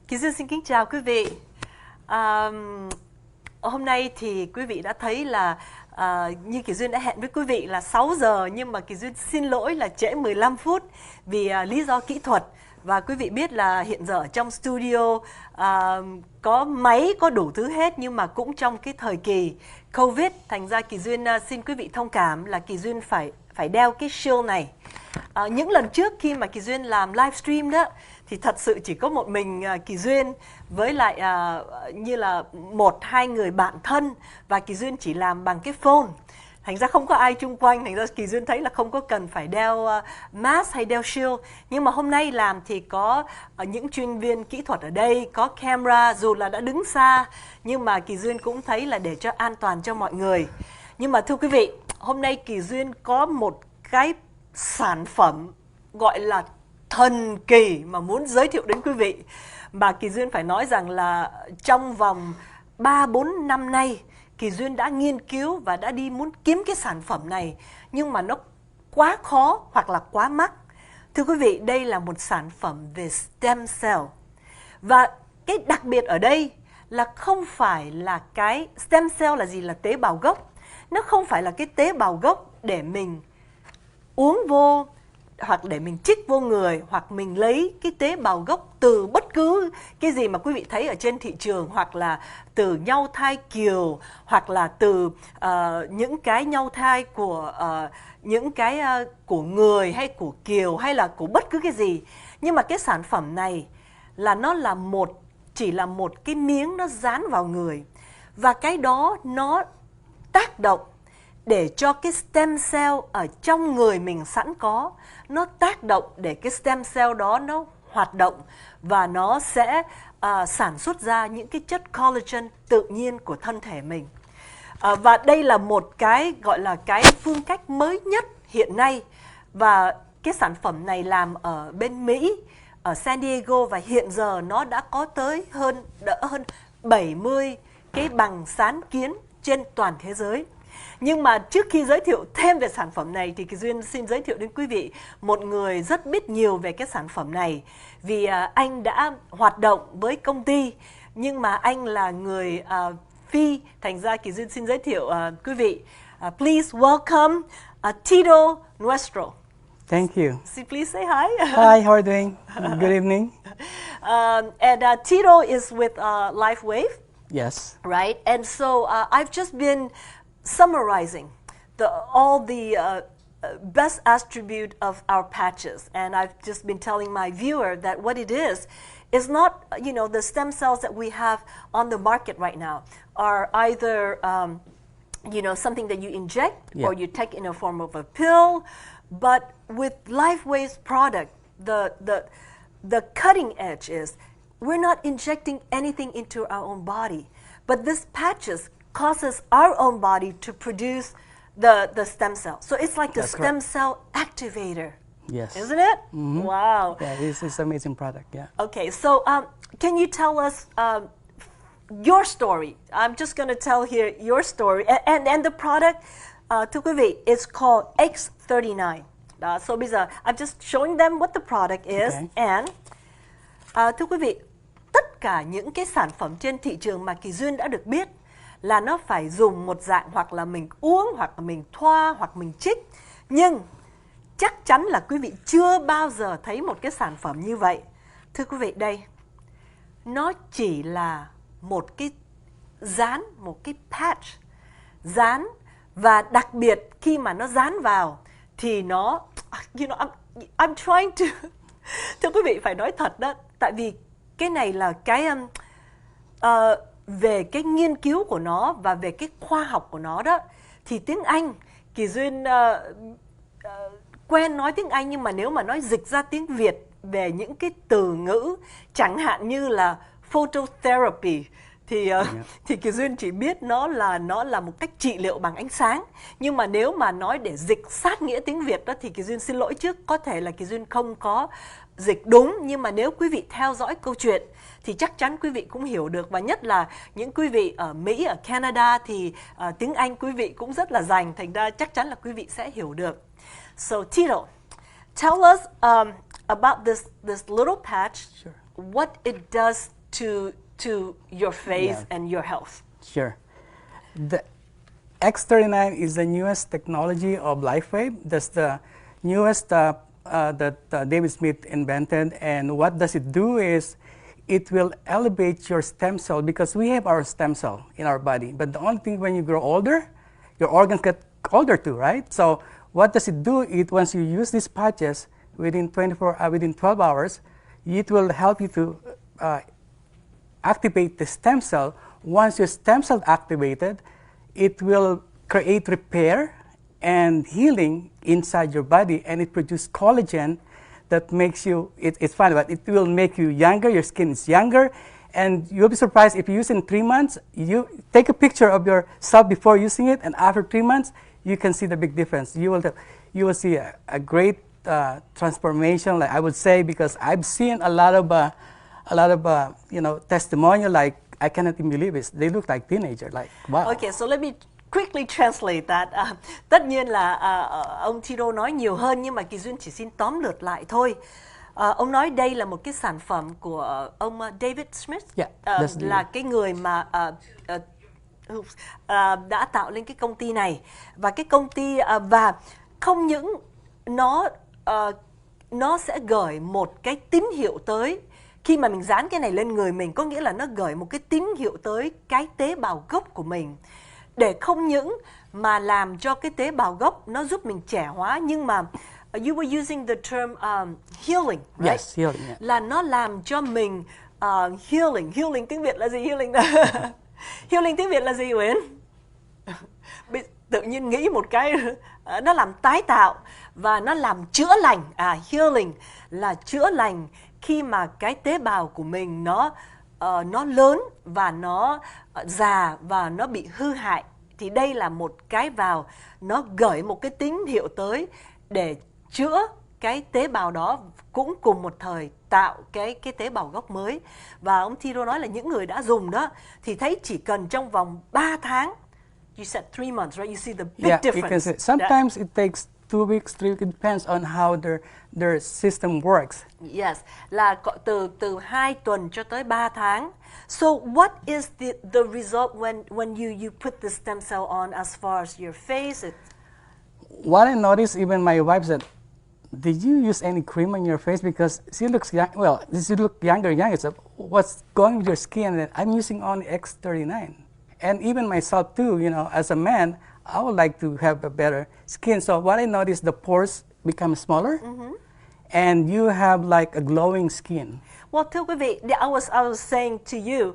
Kỳ Duyên xin kính chào quý vị. Hôm nay thì quý vị đã thấy là như Kỳ Duyên đã hẹn với quý vị là 6 giờ, nhưng mà Kỳ Duyên xin lỗi là trễ 15 phút vì lý do kỹ thuật. Và quý vị biết là hiện giờ ở trong studio có máy, có đủ thứ hết, nhưng mà cũng trong cái thời kỳ Covid, thành ra Kỳ Duyên xin quý vị thông cảm là Kỳ Duyên phải đeo cái shield này. Những lần trước khi mà Kỳ Duyên làm livestream đó thì thật sự chỉ có một mình Kỳ Duyên với lại như là 1-2 người bạn thân, và Kỳ Duyên chỉ làm bằng cái phone. Thành ra không có ai chung quanh, thành ra Kỳ Duyên thấy là không có cần phải đeo mask hay đeo shield. Nhưng mà hôm nay làm thì có những chuyên viên kỹ thuật ở đây, có camera, dù là đã đứng xa, nhưng mà Kỳ Duyên cũng thấy là để cho an toàn cho mọi người. Nhưng mà thưa quý vị, hôm nay Kỳ Duyên có một cái sản phẩm gọi là thần kỳ mà muốn giới thiệu đến quý vị. Mà Kỳ Duyên phải nói rằng là trong vòng 3-4 năm nay, Kỳ Duyên đã nghiên cứu và đã đi muốn kiếm cái sản phẩm này, nhưng mà nó quá khó hoặc là quá mắc. Thưa quý vị, đây là một sản phẩm về stem cell. Và cái đặc biệt ở đây là không phải là cái stem cell là gì, là tế bào gốc. Nó không phải là cái tế bào gốc để mình uống vô, hoặc để mình chích vô người, hoặc mình lấy cái tế bào gốc từ bất cứ cái gì mà quý vị thấy ở trên thị trường, hoặc là từ nhau thai kiều, hoặc là từ những cái nhau thai của những cái của người hay của kiều hay là của bất cứ cái gì. Nhưng mà cái sản phẩm này là nó là chỉ là một cái miếng nó dán vào người, và cái đó nó tác động để cho cái stem cell ở trong người mình sẵn có, nó tác động để cái stem cell đó nó hoạt động, và nó sẽ sản xuất ra những cái chất collagen tự nhiên của thân thể mình. Và đây là một cái gọi là cái phương cách mới nhất hiện nay, và cái sản phẩm này làm ở bên Mỹ, ở San Diego, và hiện giờ nó đã có tới hơn 70 cái bằng sáng kiến trên toàn thế giới. Nhưng mà trước khi giới thiệu thêm về sản phẩm này thì Kỳ Duyên xin giới thiệu đến quý vị một người rất biết nhiều về cái sản phẩm này. Vì anh đã hoạt động với công ty, nhưng mà anh là người Phi, thành ra Kỳ Duyên xin giới thiệu quý vị. Please welcome Tito Nuestro. Thank you. So please say hi. Hi, how are you doing? Good evening. And Tito is with Lifewave. Yes. Right? And so I've just been summarizing all the best attribute of our patches, and I've just been telling my viewer that what it is not, you know, the stem cells that we have on the market right now are either you know, something that you inject or you take in a form of a pill. But with Lifewave's product, the cutting edge is we're not injecting anything into our own body, but this patches causes our own body to produce the stem cell. So it's like the stem cell activator. Yes. Isn't it? Mm-hmm. Wow. Yeah, it's an amazing product, yeah. Okay, so can you tell us your story? I'm just going to tell here your story. And the product, thưa quý vị, it's called X39. So bây giờ, I'm just showing them what the product is. Okay. And thưa quý vị, tất cả những cái sản phẩm trên thị trường mà Kỳ Duyên đã được biết là nó phải dùng một dạng hoặc là mình uống, hoặc là mình thoa, hoặc mình chích. Nhưng chắc chắn là quý vị chưa bao giờ thấy một cái sản phẩm như vậy. Thưa quý vị, đây, nó chỉ là một cái dán, một cái patch dán, và đặc biệt khi mà nó dán vào thì nó, you know, I'm trying to thưa quý vị, phải nói thật đó, tại vì cái này là cái về cái nghiên cứu của nó và về cái khoa học của nó đó, thì tiếng Anh, Kỳ Duyên quen nói tiếng Anh, nhưng mà nếu mà nói dịch ra tiếng Việt về những cái từ ngữ chẳng hạn như là phototherapy thì Kỳ Duyên chỉ biết nó là một cách trị liệu bằng ánh sáng. Nhưng mà nếu mà nói để dịch sát nghĩa tiếng Việt đó thì Kỳ Duyên xin lỗi trước, có thể là Kỳ Duyên không có dịch đúng, nhưng mà nếu quý vị theo dõi câu chuyện thì chắc chắn quý vị cũng hiểu được, và nhất là những quý vị ở Mỹ, ở Canada thì tiếng Anh quý vị cũng rất là rành, thành ra chắc chắn là quý vị sẽ hiểu được. So Tito, tell us about this little patch, what it does to your face Yeah. and your health. Sure. The X39 is the newest technology of Lifewave. That's the newest that David Smith invented. And what does it do is it will elevate your stem cell, because we have our stem cell in our body. But the only thing, when you grow older, your organs get older too, right? So what does it do? Once you use these patches, within 12 hours, it will help you to activate the stem cell. Once your stem cell activated, it will create repair and healing inside your body, and it produces collagen that makes you, it's funny, but it will make you younger, your skin is younger, and you'll be surprised if you use it in 3 months. You take a picture of yourself before using it, and after 3 months, you can see the big difference. You will see a great transformation, like I would say, because I've seen a lot of testimonial, like I cannot even believe it. They look like teenagers, like wow. Okay, so let me quickly translate that. Tất nhiên là ông Tito nói nhiều hơn, nhưng mà Kỳ Duyên chỉ xin tóm lược lại thôi. Ông nói đây là một cái sản phẩm của ông David Smith, là cái người mà đã tạo lên cái công ty này, và cái công ty và không những nó sẽ gửi một cái tín hiệu tới khi mà mình dán cái này lên người mình, có nghĩa là nó gửi một cái tín hiệu tới cái tế bào gốc của mình, để không những mà làm cho cái tế bào gốc nó giúp mình trẻ hóa, nhưng mà you were using the term healing, right? Yes, healing. Yeah. Là nó làm cho mình healing tiếng Việt là gì? Healing tiếng Việt là gì, Uyển? Tự nhiên nghĩ một cái, nó làm tái tạo và nó làm chữa lành. Healing là chữa lành khi mà cái tế bào của mình nó lớn và nó già và nó bị hư hại, thì đây là một cái vào, nó gửi một cái tín hiệu tới để chữa cái tế bào đó, cũng cùng một thời tạo cái tế bào gốc mới. Và ông Tito nói là những người đã dùng đó thì thấy chỉ cần trong vòng 3 tháng, you said 3 months, right? You see the big difference. You can see. Sometimes it takes 2 weeks, 3 weeks. It depends on how their system works. Yes, là từ 2 tuần cho tới 3 tháng. So what is the result when you put the stem cell on as far as your face? What I noticed, even my wife said, "Did you use any cream on your face? Because she looks young. Well, she look younger and younger. So what's going with your skin?" And I'm using only X39. And even myself too, as a man, I would like to have a better skin. So what I noticed, the pores become smaller, and you have like a glowing skin. Well, thưa quý vị, I was saying to you,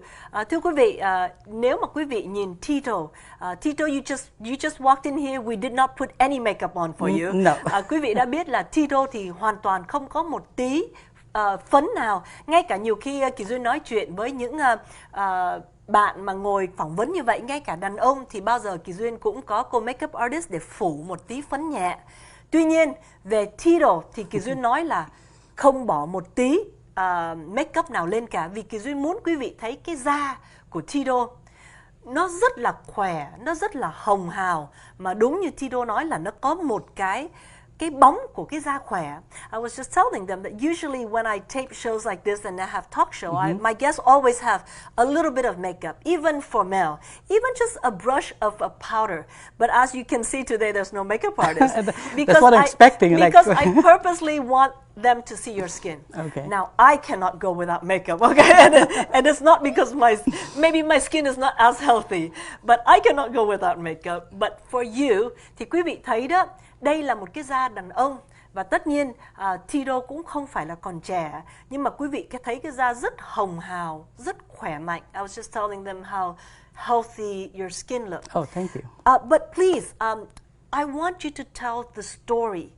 thưa quý vị, nếu mà quý vị nhìn Tito, you just walked in here, we did not put any makeup on for you. No. Quý vị đã biết là Tito thì hoàn toàn không có một tí phấn nào. Ngay cả nhiều khi Kỳ Duyên nói chuyện với những bạn mà ngồi phỏng vấn như vậy, ngay cả đàn ông, thì bao giờ Kỳ Duyên cũng có cô makeup artist để phủ một tí phấn nhẹ. Tuy nhiên về Tito thì Kỳ Duyên nói là không bỏ một tí makeup nào lên cả, vì Kỳ Duyên muốn quý vị thấy cái da của Tito nó rất là khỏe, nó rất là hồng hào, mà đúng như Tito nói là nó có một cái bóng của cái da khỏe. I was just telling them that usually when I tape shows like this and I have talk show, my guests always have a little bit of makeup, even for male, even just a brush of a powder. But as you can see today, there's no makeup artist. That's what I'm expecting. Because I purposely want them to see your skin. Okay. Now, I cannot go without makeup, okay? And it's not because maybe my skin is not as healthy, but I cannot go without makeup. But for you, thì quý vị thấy đó, đây là một cái da đàn ông, và tất nhiên Tito cũng không phải là còn trẻ, nhưng mà quý vị thấy cái da rất hồng hào, rất khỏe mạnh. I was just telling them how healthy your skin looks. Oh, thank you. But please, I want you to tell the story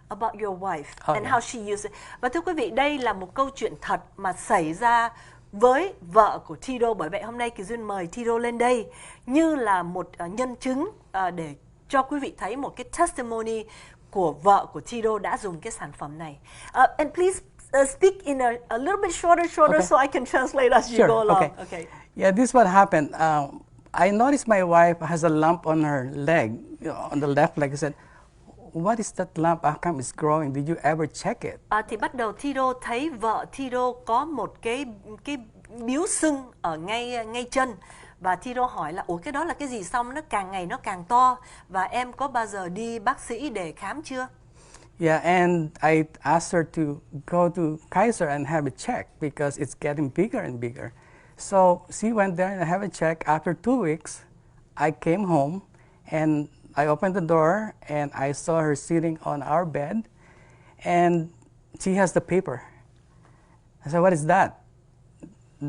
about your wife and how she used it. Và thưa quý vị, đây là một câu chuyện thật mà xảy ra với vợ của Tito. Bởi vậy hôm nay Kỳ Duyên mời Tito lên đây như là một nhân chứng để cho quý vị thấy một cái testimony của vợ của Tito đã dùng cái sản phẩm này. And please speak in a little bit shorter, okay, so I can translate as you go along. Okay. Yeah, this is what happened. I noticed my wife has a lump on her leg, on the left leg. I said, "What is that lump? How come it's growing? Did you ever check it?" Thì bắt đầu Tito thấy vợ Tito có một cái biếu sưng ở ngay chân. Và Tito hỏi là ủa cái đó là cái gì, xong nó càng ngày nó càng to, và em có bao giờ đi bác sĩ để khám chưa? Yeah, and I asked her to go to Kaiser and have a check because it's getting bigger and bigger. So she went there and have a check. After 2 weeks, I came home and I opened the door and I saw her sitting on our bed and she has the paper. I said, what is that?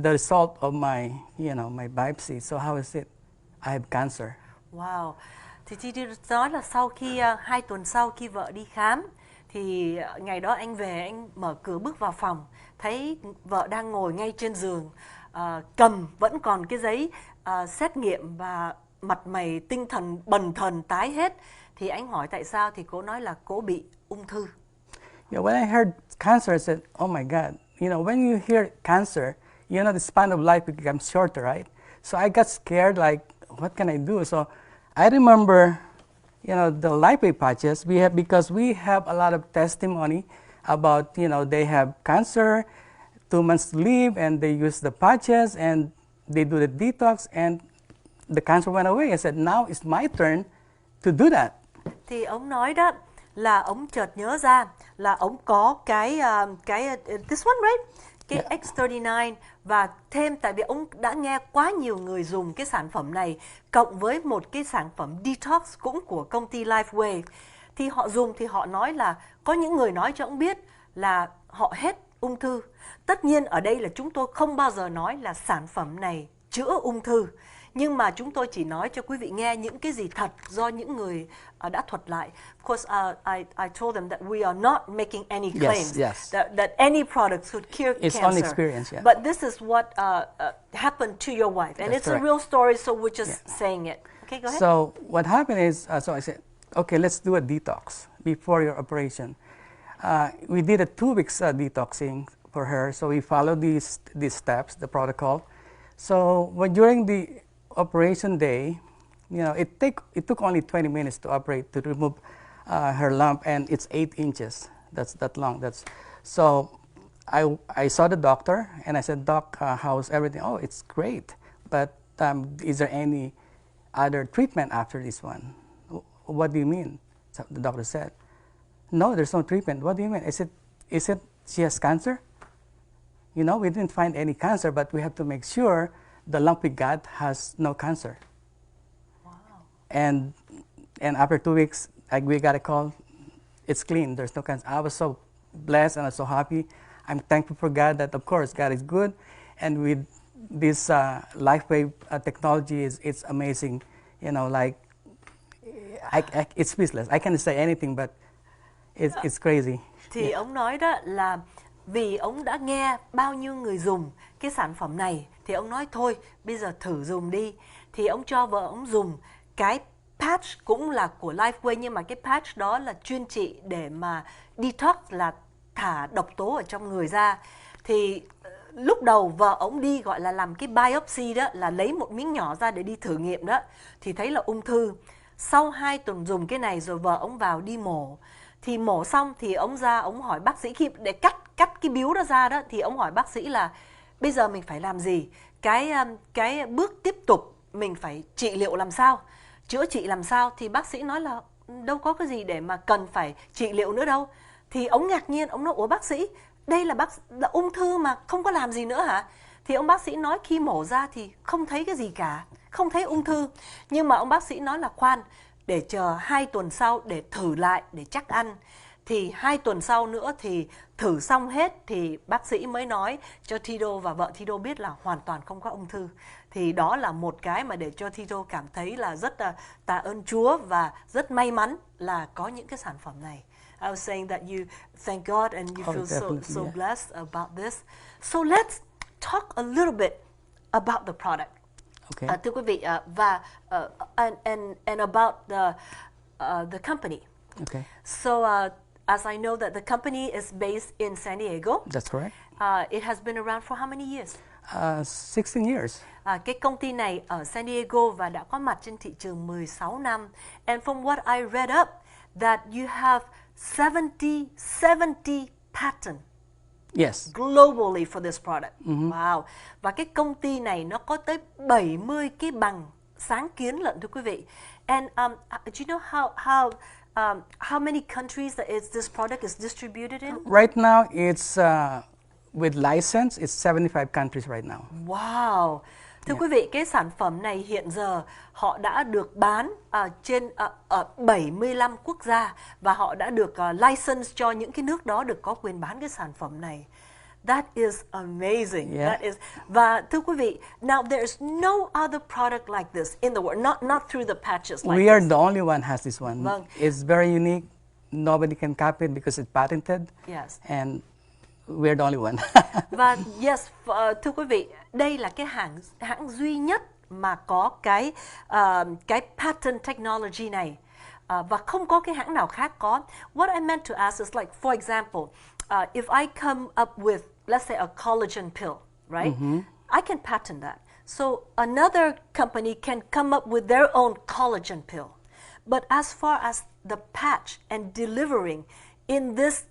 The result of my, my biopsy. So how is it? I have cancer. Wow. Thì Tito nói là sau khi 2 tuần sau khi vợ đi khám, thì ngày đó anh về, anh mở cửa bước vào phòng, thấy vợ đang ngồi ngay trên giường, cầm vẫn còn cái giấy xét nghiệm và mặt mày tinh thần bần thần tái hết. Thì anh hỏi tại sao, thì cô nói là cô bị ung thư. Yeah, when I heard cancer, I said, oh my God. When you hear cancer, the span of life becomes shorter, right? So I got scared, like, what can I do? So I remember, the Lifewave patches because we have a lot of testimony about, they have cancer, 2 months to live, and they use the patches, and they do the detox, and the cancer went away. I said, now it's my turn to do that. Thì ông nói đó là ông chợt nhớ ra là ông có cái this one, right? Cái Yeah. X39, và thêm tại vì ông đã nghe quá nhiều người dùng cái sản phẩm này, cộng với một cái sản phẩm detox cũng của công ty Lifewave, thì họ dùng thì họ nói là có những người nói cho ông biết là họ hết ung thư. Tất nhiên ở đây là chúng tôi không bao giờ nói là sản phẩm này chữa ung thư, nhưng mà chúng tôi chỉ nói cho quý vị nghe những cái gì thật do những người đã thuật lại. Of course, I told them that we are not making any claims that any products could cure It's cancer. on experience, yeah. But this is what happened to your wife, and That's it's correct. a real story, so we're just saying it. Okay, go ahead. So what happened is, so I said, okay, let's do a detox before your operation. We did a 2 weeks detoxing for her, so we followed these steps, the protocol. So during the operation day, it took only 20 minutes to operate to remove her lump, and it's 8 inches. That's that long. So I saw the doctor and I said, Doc, how's everything? Oh, it's great, but is there any other treatment after this one? What do you mean? So the doctor said, no, there's no treatment. What do you mean? I said, is it she has cancer? We didn't find any cancer, but we have to make sure the lump we got has no cancer. Wow. And after 2 weeks, we got a call. It's clean. There's no cancer. I was so blessed and I was so happy. I'm thankful for God that, of course, God is good. And with this Lifewave technology, it's amazing. It's speechless. I can't say anything, but it's crazy. Thì ông nói đó là vì ông đã nghe bao nhiêu người dùng cái sản phẩm này, thì ông nói thôi bây giờ thử dùng đi. Thì ông cho vợ ông dùng cái patch cũng là của Lifewave, nhưng mà cái patch đó là chuyên trị để mà detox, là thả độc tố ở trong người ra. Thì lúc đầu vợ ông đi gọi là làm cái biopsy đó, là lấy một miếng nhỏ ra để đi thử nghiệm đó, thì thấy là ung thư. Sau 2 tuần dùng cái này rồi vợ ông vào đi mổ. Thì mổ xong thì ông ra, ông hỏi bác sĩ, khi để cắt cái biếu đó ra đó, thì ông hỏi bác sĩ là bây giờ mình phải làm gì, cái bước tiếp tục mình phải trị liệu làm sao, chữa trị làm sao. Thì bác sĩ nói là đâu có cái gì để mà cần phải trị liệu nữa đâu. Thì ông ngạc nhiên, ông nói ủa bác sĩ, đây là ung thư mà không có làm gì nữa hả? Thì ông bác sĩ nói khi mổ ra thì không thấy cái gì cả, không thấy ung thư. Nhưng mà ông bác sĩ nói là khoan, để chờ 2 tuần sau để thử lại, để chắc ăn. Thì 2 tuần sau nữa thì thử xong hết thì bác sĩ mới nói cho Tito và vợ Tito biết là hoàn toàn không có ung thư. Thì đó là một cái mà để cho Tito cảm thấy là rất là tạ ơn Chúa và rất may mắn là có những cái sản phẩm này. I was saying that you thank God and you feel so blessed about this. So let's talk a little bit about the product. Okay. Thưa quý vị, và and about the company. Okay. So as I know that the company is based in San Diego. That's correct. It has been around for how many years? 16 years. Cái công ty này ở San Diego và đã có mặt trên thị trường 16 năm. And from what I read up, that you have 70 patent. Yes. globally for this product. Wow. Và cái công ty này nó có tới 70 cái bằng sáng kiến lận, thưa quý vị. And do you know how many countries that this product is distributed in? Right now, it's with license, it's 75 countries right now. Wow. Thưa quý vị, cái sản phẩm này hiện giờ họ đã được bán trên 75 quốc gia và họ đã được license cho những cái nước đó được có quyền bán cái sản phẩm này. That is amazing. Yeah. That is. Và thưa quý vị, now there's no other product like this in the world, not through the patches like We this. are the only one has this one. Vâng. It's very unique. Nobody can copy it because it's patented. Yes. And we're the only one. Và yes, thưa quý vị, đây là cái hãng duy nhất mà có cái patent technology này. Và không có cái hãng nào khác có. What I meant to ask is like, for example, if I come up with, let's say, a collagen pill, right? I can patent that. So another company can come up with their own collagen pill. But as far as the patch and delivering in this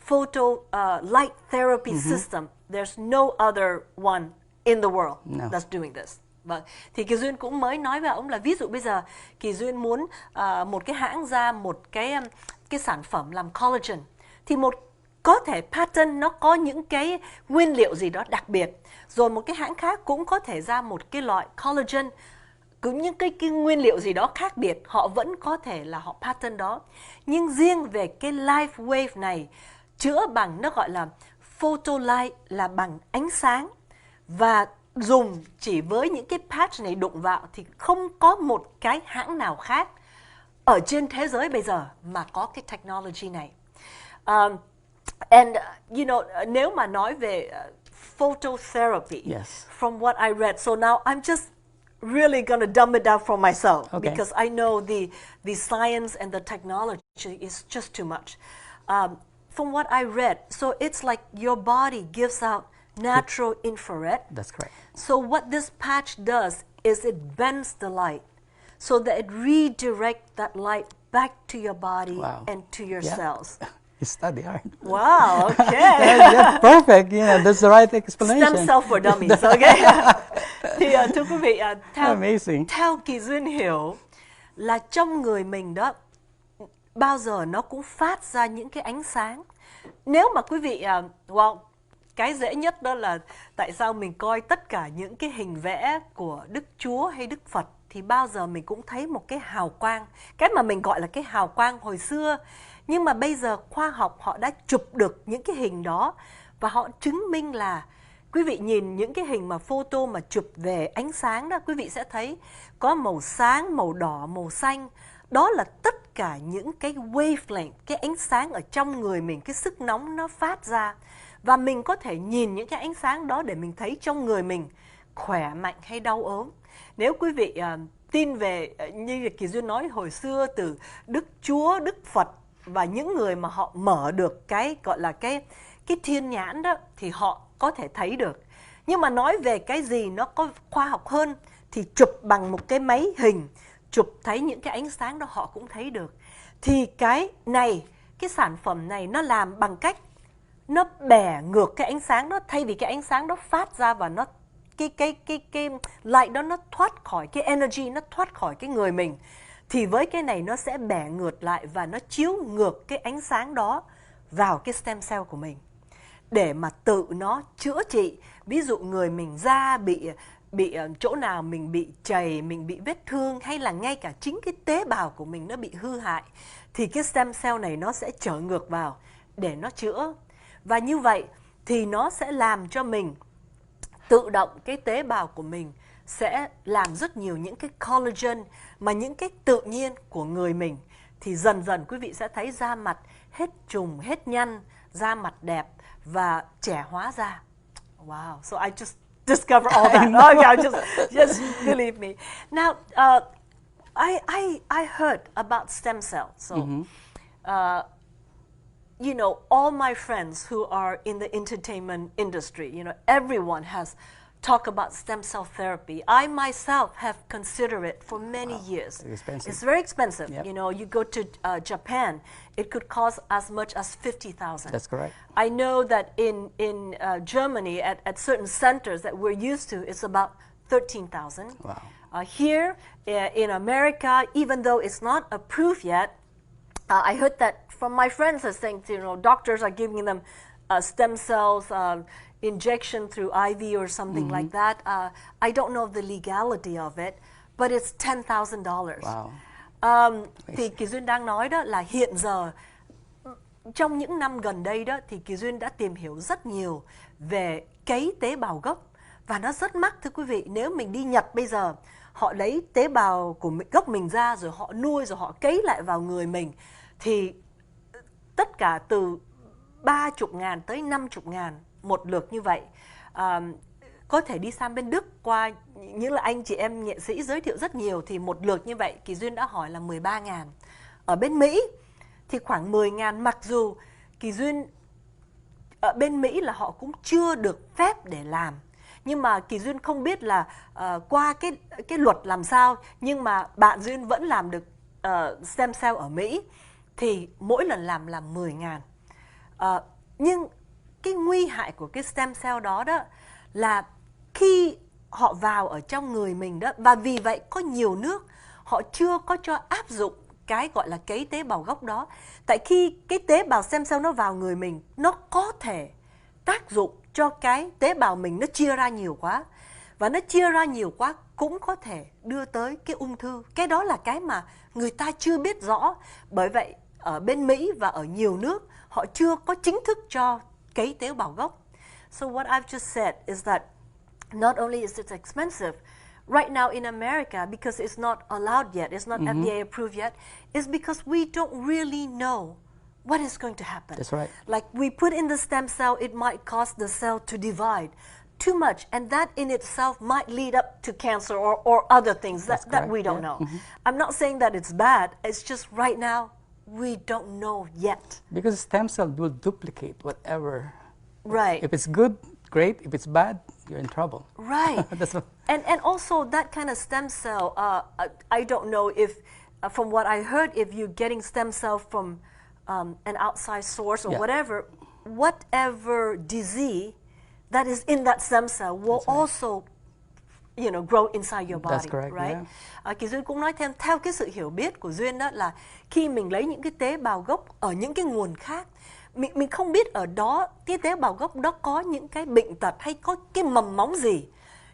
photo light therapy system, there's no other one in the world that's doing this. Vâng. Thì Kỳ Duyên cũng mới nói với ông là ví dụ bây giờ Kỳ Duyên muốn một cái hãng ra một cái sản phẩm làm collagen, thì có thể patent nó có những cái nguyên liệu gì đó đặc biệt. Rồi một cái hãng khác cũng có thể ra một cái loại collagen, cũng những cái nguyên liệu gì đó khác biệt, họ vẫn có thể là họ patent đó. Nhưng riêng về cái Lifewave này, chữa bằng, nó gọi là photolight, là bằng ánh sáng, và dùng chỉ với những cái patch này đụng vào thì không có một cái hãng nào khác ở trên thế giới bây giờ mà có cái technology này. And you know, nếu mà nói về phototherapy, Yes. from what I read, so now I'm just really gonna dumb it down for myself, Okay. because I know the science and the technology is just too much. From what I read, so it's like your body gives out natural infrared. That's correct. So what this patch does is it bends the light so that it redirects that light back to your body and to your cells. You study hard. Wow, okay. That's perfect. Yeah, that's the right explanation. Stem cell for dummies, okay? Thì thưa quý vị, theo Kỳ Duyên hiểu là trong người mình đó, bao giờ nó cũng phát ra những cái ánh sáng. Nếu mà quý vị, cái dễ nhất đó là tại sao mình coi tất cả những cái hình vẽ của Đức Chúa hay Đức Phật thì bao giờ mình cũng thấy một cái hào quang. Cái mà mình gọi là cái hào quang hồi xưa. Nhưng mà bây giờ khoa học họ đã chụp được những cái hình đó và họ chứng minh là, quý vị nhìn những cái hình mà photo mà chụp về ánh sáng đó, quý vị sẽ thấy có màu sáng, màu đỏ, màu xanh. Đó là tất cả những cái wavelength, cái ánh sáng ở trong người mình, cái sức nóng nó phát ra. Và mình có thể nhìn những cái ánh sáng đó để mình thấy trong người mình khỏe mạnh hay đau ốm. Nếu quý vị tin về, như Kỳ Duyên nói hồi xưa, từ Đức Chúa, Đức Phật và những người mà họ mở được cái gọi là cái thiên nhãn đó, thì họ có thể thấy được. Nhưng mà nói về cái gì nó có khoa học hơn thì chụp bằng một cái máy hình, chụp thấy những cái ánh sáng đó họ cũng thấy được. Thì cái này, cái sản phẩm này nó làm bằng cách nó bẻ ngược cái ánh sáng đó, thay vì cái ánh sáng đó phát ra và nó cái light đó nó thoát khỏi, cái energy nó thoát khỏi cái người mình, thì với cái này nó sẽ bẻ ngược lại và nó chiếu ngược cái ánh sáng đó vào cái stem cell của mình để mà tự nó chữa trị. Ví dụ người mình da bị chỗ nào mình bị chày, mình bị vết thương, hay là ngay cả chính cái tế bào của mình nó bị hư hại, thì cái stem cell này nó sẽ trở ngược vào để nó chữa. Và như vậy thì nó sẽ làm cho mình tự động, cái tế bào của mình sẽ làm rất nhiều những cái collagen mà những cái tự nhiên của người mình. Thì dần dần quý vị sẽ thấy da mặt hết trùng, hết nhăn, da mặt đẹp và trẻ hóa da. Wow, so I just discovered all that. Okay, just believe me. Now, I heard about stem cells. So, you know, all my friends who are in the entertainment industry, you know, everyone has talk about stem cell therapy. I myself have considered it for many years. It's very expensive. Yep. You know, you go to Japan, it could cost as much as 50,000. That's correct. I know that in Germany, at certain centers that we're used to, it's about 13,000. Wow. Here in America, even though it's not approved yet, I heard that from my friends are saying, you know, doctors are giving them stem cells injection through IV or something like that. I don't know the legality of it, but it's $10,000. Wow. Thì Kỳ Duyên đang nói đó là hiện giờ trong những năm gần đây đó thì Kỳ Duyên đã tìm hiểu rất nhiều về cấy tế bào gốc và nó rất mắc, thưa quý vị. Nếu mình đi Nhật bây giờ, họ lấy tế bào của gốc mình ra rồi họ nuôi rồi họ cấy lại vào người mình thì tất cả từ 30.000 tới 50.000 một lượt như vậy. Có thể đi sang bên Đức, qua những là anh chị em nghệ sĩ giới thiệu rất nhiều, thì một lượt như vậy Kỳ Duyên đã hỏi là 13.000. Ở bên Mỹ thì khoảng 10.000, mặc dù Kỳ Duyên ở bên Mỹ là họ cũng chưa được phép để làm. Nhưng mà Kỳ Duyên không biết là qua cái luật làm sao, nhưng mà bạn Duyên vẫn làm được stem cell ở Mỹ, thì mỗi lần làm là 10.000. Nhưng cái nguy hại của cái stem cell đó là khi họ vào ở trong người mình đó, và vì vậy có nhiều nước họ chưa có cho áp dụng cái gọi là cấy tế bào gốc đó. Tại khi cái tế bào stem cell nó vào người mình, nó có thể tác dụng cho cái tế bào mình nó chia ra nhiều quá. Và nó chia ra nhiều quá cũng có thể đưa tới cái ung thư. Cái đó là cái mà người ta chưa biết rõ. Bởi vậy ở bên Mỹ và ở nhiều nước họ chưa có chính thức cho cấy tế bào gốc. So what I've just said is that not only is it expensive, right now in America, because it's not allowed yet, it's not FDA approved yet, is because we don't really know what is going to happen. That's right. Like we put in the stem cell, it might cause the cell to divide too much, and that in itself might lead up to cancer or other things that we don't know. I'm not saying that it's bad, it's just right now we don't know yet. Because stem cell will duplicate whatever. Right. If it's good, great. If it's bad, you're in trouble. Right. And also that kind of stem cell, I don't know if, from what I heard, if you're getting stem cell from an outside source or whatever disease that is in that stem cell will also, you know, grow inside your body. That's correct, right? Kỳ Duyên cũng nói thêm, theo cái sự hiểu biết của Duyên đó là khi mình lấy những cái tế bào gốc ở những cái nguồn khác, mình không biết ở đó cái tế bào gốc đó có những cái bệnh tật hay có cái mầm móng gì.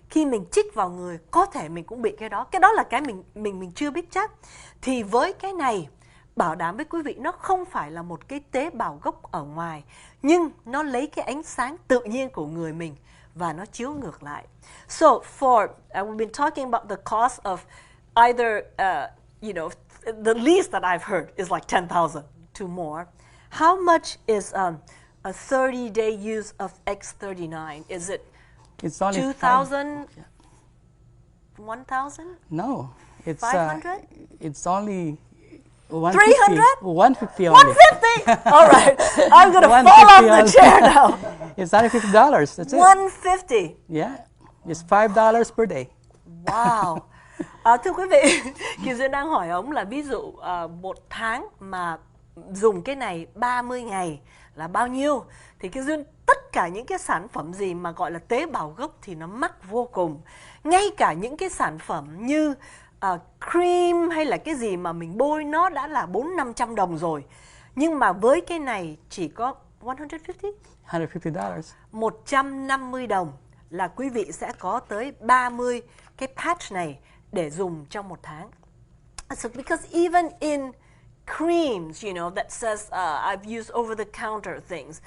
Khi mình chích vào người có thể mình cũng bị cái đó. Cái đó là cái mình chưa biết chắc. Thì với cái này, bảo đảm với quý vị, nó không phải là một cái tế bào gốc ở ngoài, nhưng nó lấy cái ánh sáng tự nhiên của người mình và nó chiếu ngược lại. So we've been talking about the cost of either, you know, the least that I've heard is like 10,000 to more. How much is a 30-day use of X39? Is it 2,000? 1,000? No, it's 500? It's only 150. 300? 150 only. 150? All right, I'm gonna fall off the chair now. It's only $50. That's it. 150. Yeah, it's $5 per day. Wow. Thưa quý vị, Kỳ Duyên đang hỏi ông là ví dụ một tháng mà dùng cái này 30 ngày là bao nhiêu? Thì Kỳ Duyên, tất cả những cái sản phẩm gì mà gọi là tế bào gốc thì nó mắc vô cùng. Ngay cả những cái sản phẩm như cream hay là cái gì mà mình bôi nó đã là 400-500 đồng rồi. Nhưng mà với cái này chỉ có $150. 150 đồng là quý vị sẽ có tới 30 cái patch này để dùng trong một tháng. So because even in creams, you know, that says I've used over-the-counter things,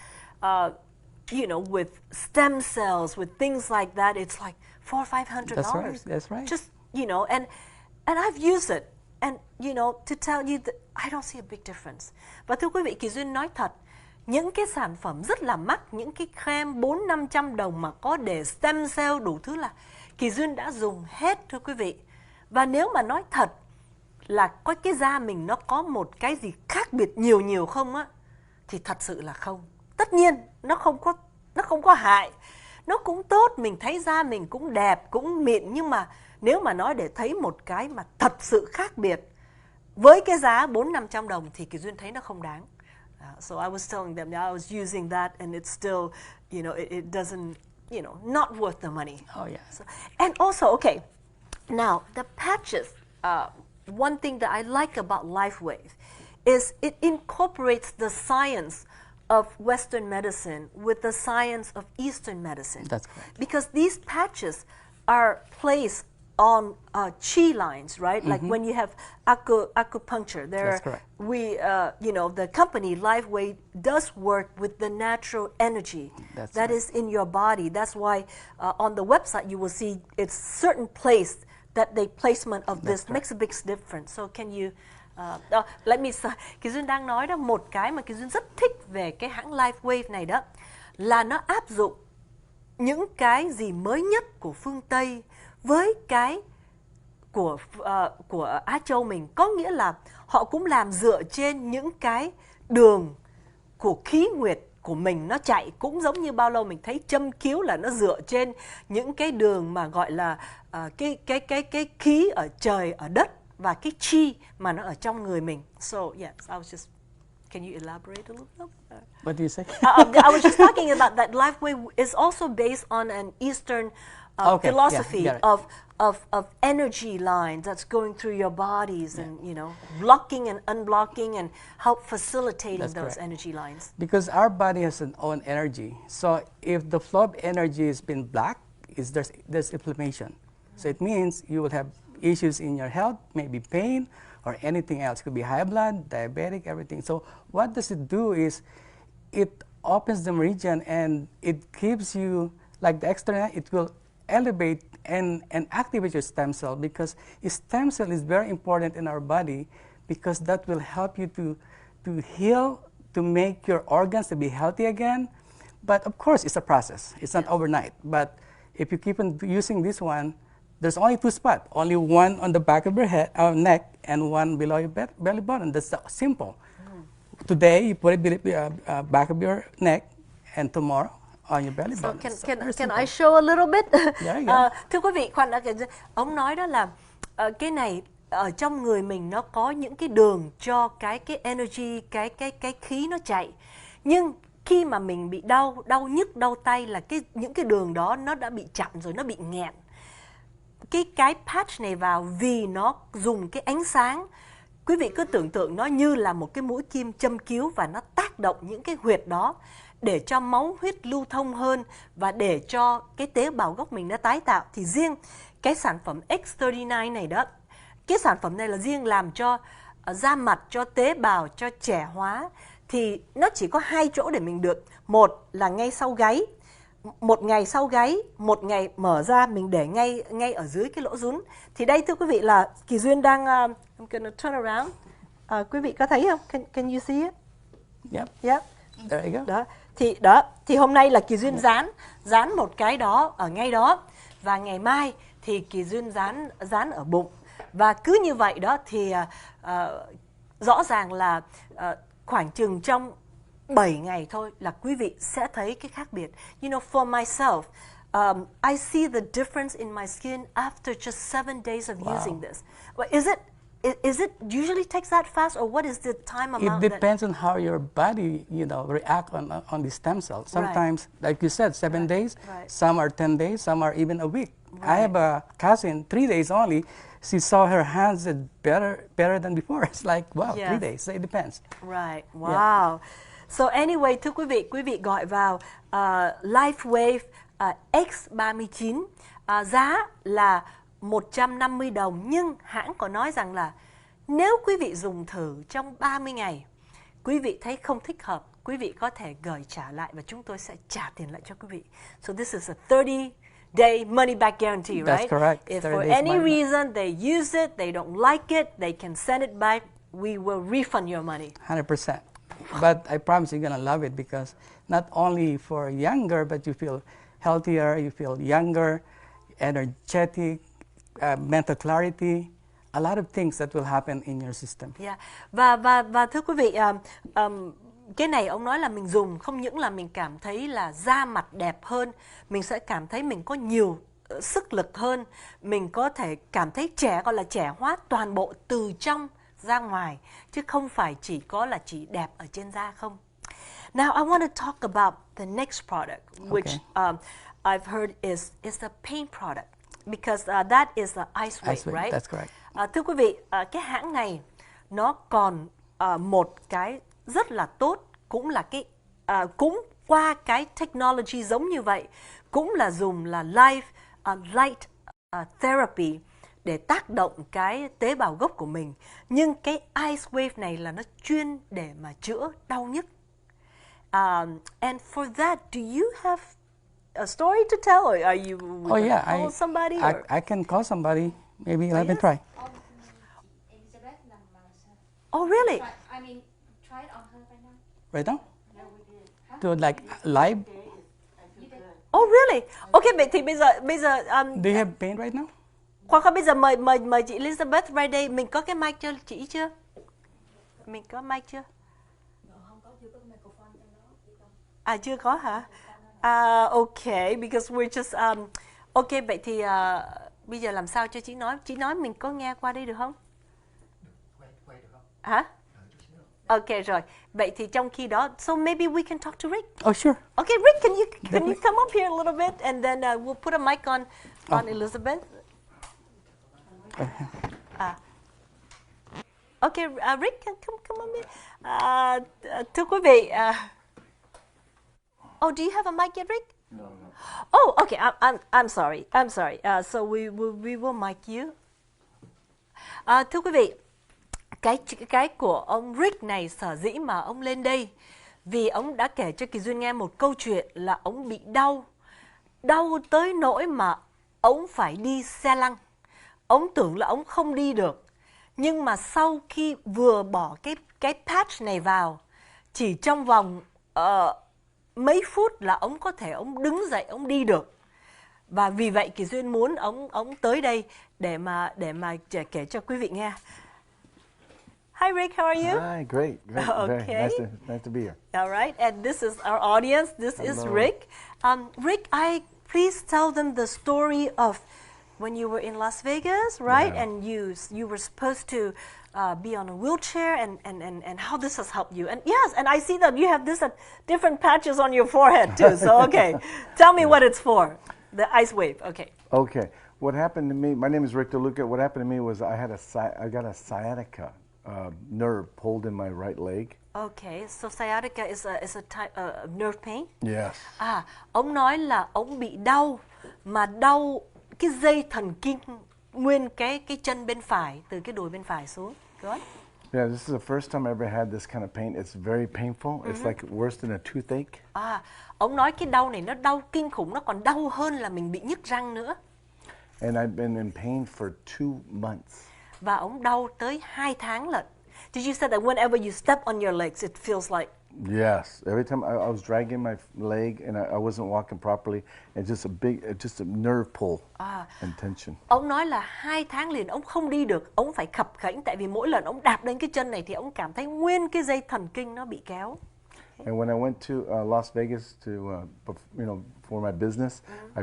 you know, with stem cells, with things like that, it's like $400 or $500. That's right. Just, you know, and I've used it, and you know, to tell you that I don't see a big difference. Và thưa quý vị, Kỳ Duyên nói thật, những cái sản phẩm rất là mắc, những cái creme 400-500 đồng mà có để stem cell đủ thứ là Kỳ Duyên đã dùng hết, thưa quý vị. Và nếu mà nói thật là có cái da mình nó có một cái gì khác biệt nhiều không á, thì thật sự là không. Tất nhiên nó không có hại, nó cũng tốt, mình thấy da mình cũng đẹp, cũng mịn, nhưng mà nếu mà nói để thấy một cái mà thật sự khác biệt với cái giá 400-500 đồng thì Kỳ Duyên thấy nó không đáng. So I was telling them that I was using that and it's still, it doesn't, not worth the money. Oh yeah. So, and also, okay, now the patches, one thing that I like about Lifewave is it incorporates the science of Western medicine with the science of Eastern medicine. That's correct. Because these patches are placed on chi lines, right? Like when you have acupuncture, That's correct. The company Lifewave does work with the natural energy That's that right. is in your body. That's why on the website you will see it's certain place that the placement of this makes a big difference. So can you let me say, Kỳ Duyên đang nói đó, một cái mà Kỳ Duyên rất thích về cái hãng Lifewave này đó là nó áp dụng những cái gì mới nhất của phương Tây với cái của Á Châu mình. Có nghĩa là họ cũng làm dựa trên những cái đường của khí nguyệt của mình nó chạy, cũng giống như bao lâu mình thấy châm cứu là nó dựa trên những cái đường mà gọi là cái khí ở trời ở đất và cái chi mà nó ở trong người mình. So yes, I was just, can you elaborate a little bit? What do you say? I was just talking about that Lifewave is also based on an Eastern philosophy of energy lines that's going through your bodies and blocking and unblocking and help facilitating That's those correct. energy lines. Because our body has an own energy. So if the flow of energy has been blocked, there's inflammation. So it means you will have issues in your health, maybe pain or anything else. It could be high blood, diabetic, everything. So what does it do is it opens the meridian and it gives you, like the X39, it will elevate and activate your stem cell, because stem cell is very important in our body because that will help you to heal, to make your organs to be healthy again. But of course, it's a process. It's not overnight. But if you keep on using this one, there's only two spots, only one on the back of your head, neck, and one below your belly button. That's simple. Today, you put it back of your neck, and tomorrow on your belly button. Can I show a little bit? There you go. Thưa quý vị, khoan đã, ông nói đó là cái này ở trong người mình nó có những cái đường cho cái energy, cái khí nó chạy. Nhưng khi mà mình bị đau nhức, đau tay là những cái đường đó nó đã bị chặn rồi, nó bị nghẹn. Cái patch này vào vì nó dùng cái ánh sáng. Quý vị cứ tưởng tượng nó như là một cái mũi kim châm cứu và nó tác động những cái huyệt đó để cho máu huyết lưu thông hơn và để cho cái tế bào gốc mình nó tái tạo. Thì riêng cái sản phẩm X39 này đó, cái sản phẩm này là riêng làm cho da mặt, cho tế bào, cho trẻ hóa. Thì nó chỉ có 2 chỗ để mình được. Một là ngay sau gáy, một ngày sau gáy, một ngày mở ra mình để ngay ở dưới cái lỗ rún. Thì đây thưa quý vị là Kỳ Duyên đang I'm gonna turn around. Quý vị có thấy không? Can you see it? Yep. There you go. Thì hôm nay là Kỳ Duyên dán một cái đó ở ngay đó, và ngày mai thì Kỳ Duyên dán ở bụng, và cứ như vậy đó thì rõ ràng là khoảng chừng trong 7 ngày thôi là quý vị sẽ thấy cái khác biệt. For myself, I see the difference in my skin after just 7 days of using this. But is it usually takes that fast, or what is the time amount? It depends on how your body, react on the stem cells. Sometimes, like you said, 7 days. Right. Some are 10 days. Some are even a week. Right. I have a cousin, 3 days only. She saw her hands better than before. It's like, wow, 3 days. So it depends. Right. Wow. Yeah. So anyway, thưa quý vị gọi vào Lifewave X39, giá là 150 đồng, nhưng hãng có nói rằng là nếu quý vị dùng thử trong 30 ngày, quý vị thấy không thích hợp, quý vị có thể gửi trả lại và chúng tôi sẽ trả tiền lại cho quý vị. So this is a 30-day money back guarantee, right? That's correct. If for any reason they use it, they don't like it, they can send it back. We will refund your money. 100%. But I promise you're going to love it, because not only for younger, but you feel healthier, you feel younger, energetic, mental clarity, a lot of things that will happen in your system. Yeah. Và thưa quý vị, cái này ông nói là mình dùng không những là mình cảm thấy là da mặt đẹp hơn, mình sẽ cảm thấy mình có nhiều sức lực hơn, mình có thể cảm thấy trẻ, gọi là trẻ hóa toàn bộ từ trong ra ngoài, chứ không phải chỉ có là chỉ đẹp ở trên da không. Now I want to talk about the next product, which I've heard is a paint product, because that is the Lifewave, right? That's correct. Thưa quý vị, cái hãng này nó còn một cái rất là tốt, cũng là cái cũng qua cái technology giống như vậy, cũng là dùng là light therapy để tác động cái tế bào gốc của mình. Nhưng cái Lifewave này là nó chuyên để mà chữa đau nhức. And for that, do you have a story to tell, or are you call somebody? I can call somebody. Maybe let me try. Oh, really? I mean, try it on her right now. Right now? No, we did. Huh? Do it like live? Oh, really? Okay, vậy thì bây giờ Do you have paint right now? Khoan, bây giờ mời chị Elizabeth ra đây. Mình có cái mic cho chị chưa? Mình có mic chưa? Không có, chưa có microphone trong đó. À, chưa có hả? Okay, because we're just okay, vậy thì bây giờ làm sao cho chị nói? Chị nói mình có nghe qua đây được không? Quay được không? Hả? Ok rồi. Vậy thì trong khi đó, so maybe we can talk to Rick. Oh, sure. Okay, Rick, can you come up here a little bit, and then we'll put a mic on Elizabeth. Okay, Rick, come on in. Thưa quý vị, oh, do you have a mic yet, Rick? No. Oh, okay. I'm sorry. So we will mic you. Thưa quý vị, cái của ông Rick này sở dĩ mà ông lên đây vì ông đã kể cho Kỳ Duyên nghe một câu chuyện là ông bị đau tới nỗi mà ông phải đi xe lăn. Ông tưởng là ông không đi được, nhưng mà sau khi vừa bỏ cái patch này vào, chỉ trong vòng mấy phút là ông đứng dậy, ông đi được. Và vì vậy Kỳ Duyên muốn ông tới đây để mà kể cho quý vị nghe. Hi Rick, how are you? Hi, great. Okay. Nice to be here. All right, and this is our audience. This is Rick. Rick, please tell them the story of when you were in Las Vegas, right? Yeah. And you were supposed to be on a wheelchair, and how this has helped you. And yes, and I see that you have this different patches on your forehead too. So okay, tell me what it's for. The Lifewave. Okay. Okay. What happened to me? My name is Rick DeLuca. What happened to me was I got a sciatica nerve pulled in my right leg. Okay, so sciatica is a type of nerve pain. Yes. Ông nói là ông bị đau cái dây thần kinh nguyên cái chân bên phải, từ cái đùi bên phải xuống. Good. Yeah, this is the first time I ever had this kind of pain. It's very painful. It's like worse than a toothache. Ông nói cái đau này nó đau kinh khủng, nó còn đau hơn là mình bị nhức răng nữa. And I've been in pain for 2 months. Và ông đau tới 2 tháng lận. Did you say that whenever you step on your legs, it feels like? Yes. Every time I was dragging my leg and I wasn't walking properly, and just a nerve pull and tension. Ông nói là 2 tháng liền ông không đi được, ông phải khập khểnh, tại vì mỗi lần ông đạp lên cái chân này thì ông cảm thấy nguyên cái dây thần kinh nó bị kéo. And when I went to Las Vegas to, for my business, I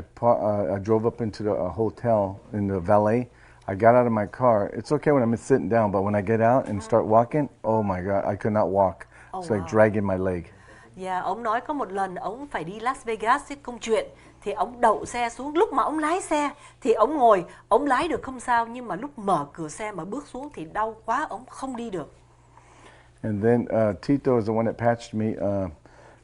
drove up into the hotel in the valet. I got out of my car. It's okay when I'm sitting down, but when I get out and start walking, oh my God, I could not walk. It's like dragging my leg. Yeah, ông nói có một lần ông phải đi Las Vegas với công chuyện, thì ông đậu xe xuống. Lúc mà ông lái xe thì ông ngồi, ông lái được không sao, nhưng mà lúc mở cửa xe mà bước xuống thì đau quá, ông không đi được. And then Tito is the one that patched me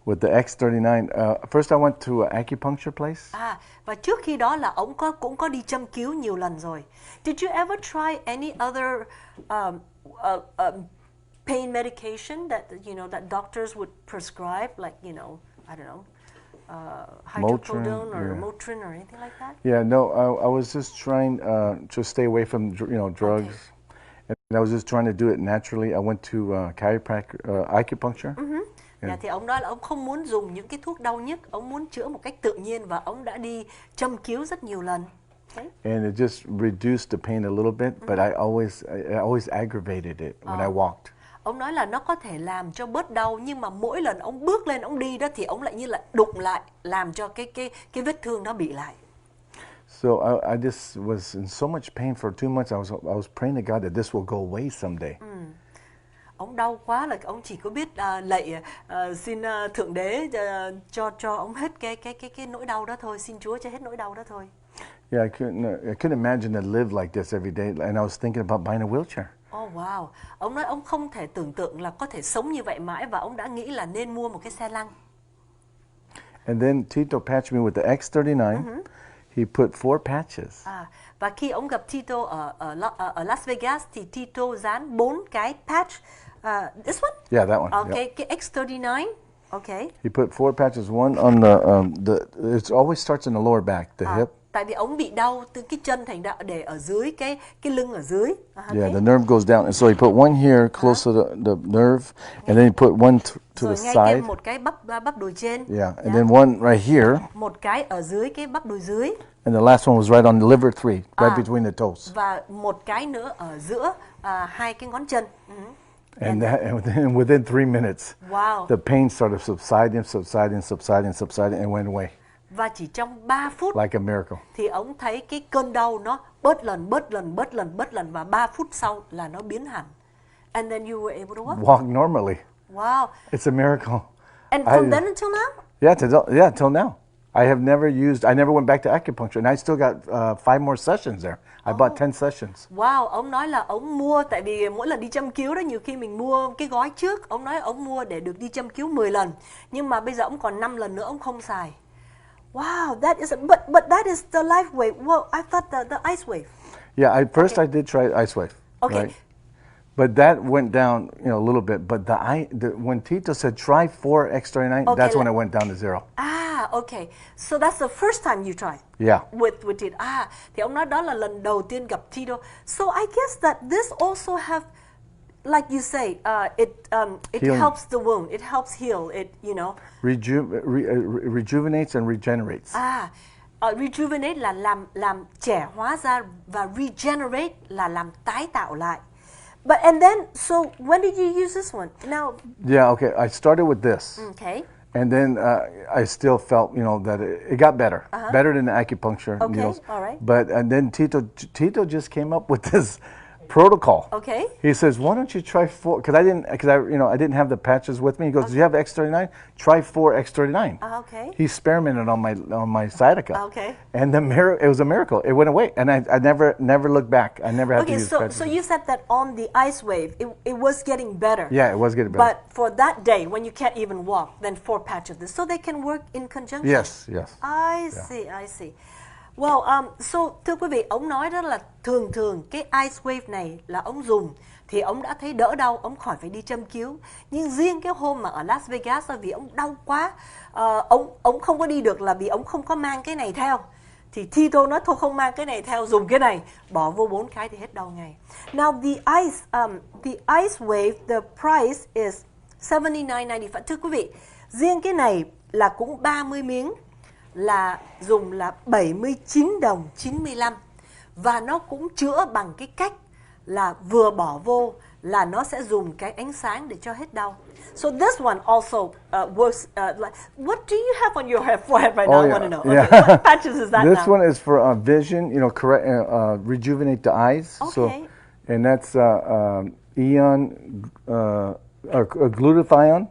with the X39. First I went to an acupuncture place. Và trước khi đó là ông cũng có đi châm cứu nhiều lần rồi. Did you ever try any other pain medication that that doctors would prescribe, like I don't know, hydrocodone or Motrin or anything like that? Yeah, no, I was just trying to stay away from drugs. Okay. And I was just trying to do it naturally. I went to chiropractic, acupuncture. Thì ông nói là ông không muốn dùng những cái thuốc đau nhức, ông muốn chữa một cách tự nhiên, và ông đã đi châm cứu rất nhiều lần. Okay. And it just reduced the pain a little bit, but I always aggravated it when I walked. Ông nói là nó có thể làm cho bớt đau, nhưng mà mỗi lần ông bước lên ông đi đó thì ông lại như là đụng lại, làm cho cái vết thương nó bị lại. So I just was in so much pain for 2 months. I was praying to God that this will go away someday. Ông đau quá là ông chỉ có biết lạy xin Thượng Đế cho ông hết cái nỗi đau đó thôi, xin Chúa cho hết nỗi đau đó thôi. Yeah, I couldn't imagine to live like this every day, and I was thinking about buying a wheelchair. Oh wow. Ông nói ông không thể tưởng tượng là có thể sống như vậy mãi, và ông đã nghĩ là nên mua một cái xe lăn. And then Tito patched me with the X39. He put 4 patches. Và khi ông gặp Tito ở Las Vegas thì Tito dán 4 cái patch. This one? Yeah, that one. Okay, cái X39. Okay. He put 4 patches. One on the it always starts in the lower back, the hip. Tại vì ông bị đau từ cái chân thành ra để ở dưới cái lưng ở dưới. Yeah, the nerve goes down, and so he put one here close to the nerve, and then he put one to the Rồi ngay side. một cái bắp đùi trên. Yeah, and then one right here. Một cái ở dưới cái bắp đùi dưới. And the last one was right on the liver 3, right between the toes. Và một cái nữa ở giữa hai cái ngón chân. And within 3 minutes, Wow. the pain started subsiding, and went away Và chỉ trong 3 phút like a miracle. thì ông thấy cái cơn đau nó bớt lần và 3 phút sau là nó biến hẳn. And then you were able to walk. Walk normally. Wow. It's a miracle. And from then until now? Yeah, till now. I never went back to acupuncture, and I still got 5 more sessions there. I bought 10 sessions. Wow, ông nói là ông mua, tại vì mỗi lần đi châm cứu đó, nhiều khi mình mua cái gói trước, ông nói ông mua để được đi châm cứu 10 lần. Nhưng mà bây giờ ông còn 5 lần nữa ông không xài. Wow, that is but that is the Lifewave. Well, I thought the ice wave. Yeah, I did try ice wave. Okay. Right? But that went down, a little bit. But when Tito said try 4 X39, that's when it went down to 0. Okay. So that's the first time you tried. Yeah. With it. Thì ông nói đó là lần đầu tiên gặp Tito. So I guess that this also have, like you say, it helps the wound. It helps heal. It Rejuvenates and regenerates. Rejuvenate là làm trẻ hóa ra, và regenerate là làm tái tạo lại. But and then, so when did you use this one? Now. Yeah. Okay. I started with this. Okay. And then I still felt, that it got better, better than the acupuncture needles. All right. But and then Tito just came up with this protocol. Okay. He says, "Why don't you try 4?" Because I didn't have the patches with me. He goes, "Do you have X39? Try 4 X39." Okay. He experimented on my sciatica. Okay. And it was a miracle. It went away, and I never looked back. I never had to use patches. So you said that on the ice wave, it was getting better. Yeah, it was getting better. But for that day when you can't even walk, then 4 patches of this, so they can work in conjunction. Yes. I see. Well, so thưa quý vị, ông nói đó là thường cái ice wave này là ông dùng thì ông đã thấy đỡ đau, ông khỏi phải đi châm cứu. Nhưng riêng cái hôm mà ở Las Vegas vì ông đau quá, ông không có đi được là vì ông không có mang cái này theo. Thì Tito nói thôi không mang cái này theo, dùng cái này, bỏ vô 4 cái thì hết đau ngay. Now the ice wave, the price is $79.95. Thưa quý vị, riêng cái này là cũng 30 miếng, là dùng là 79 đồng 95, và nó cũng chữa bằng cái cách là vừa bỏ vô là nó sẽ dùng cái ánh sáng để cho hết đau. So this one also works. What do you have on your forehead right now? I want to know. Okay, what patches is that This now? one is for vision. Correct. Rejuvenate the eyes. Okay. So, and that's glutathione.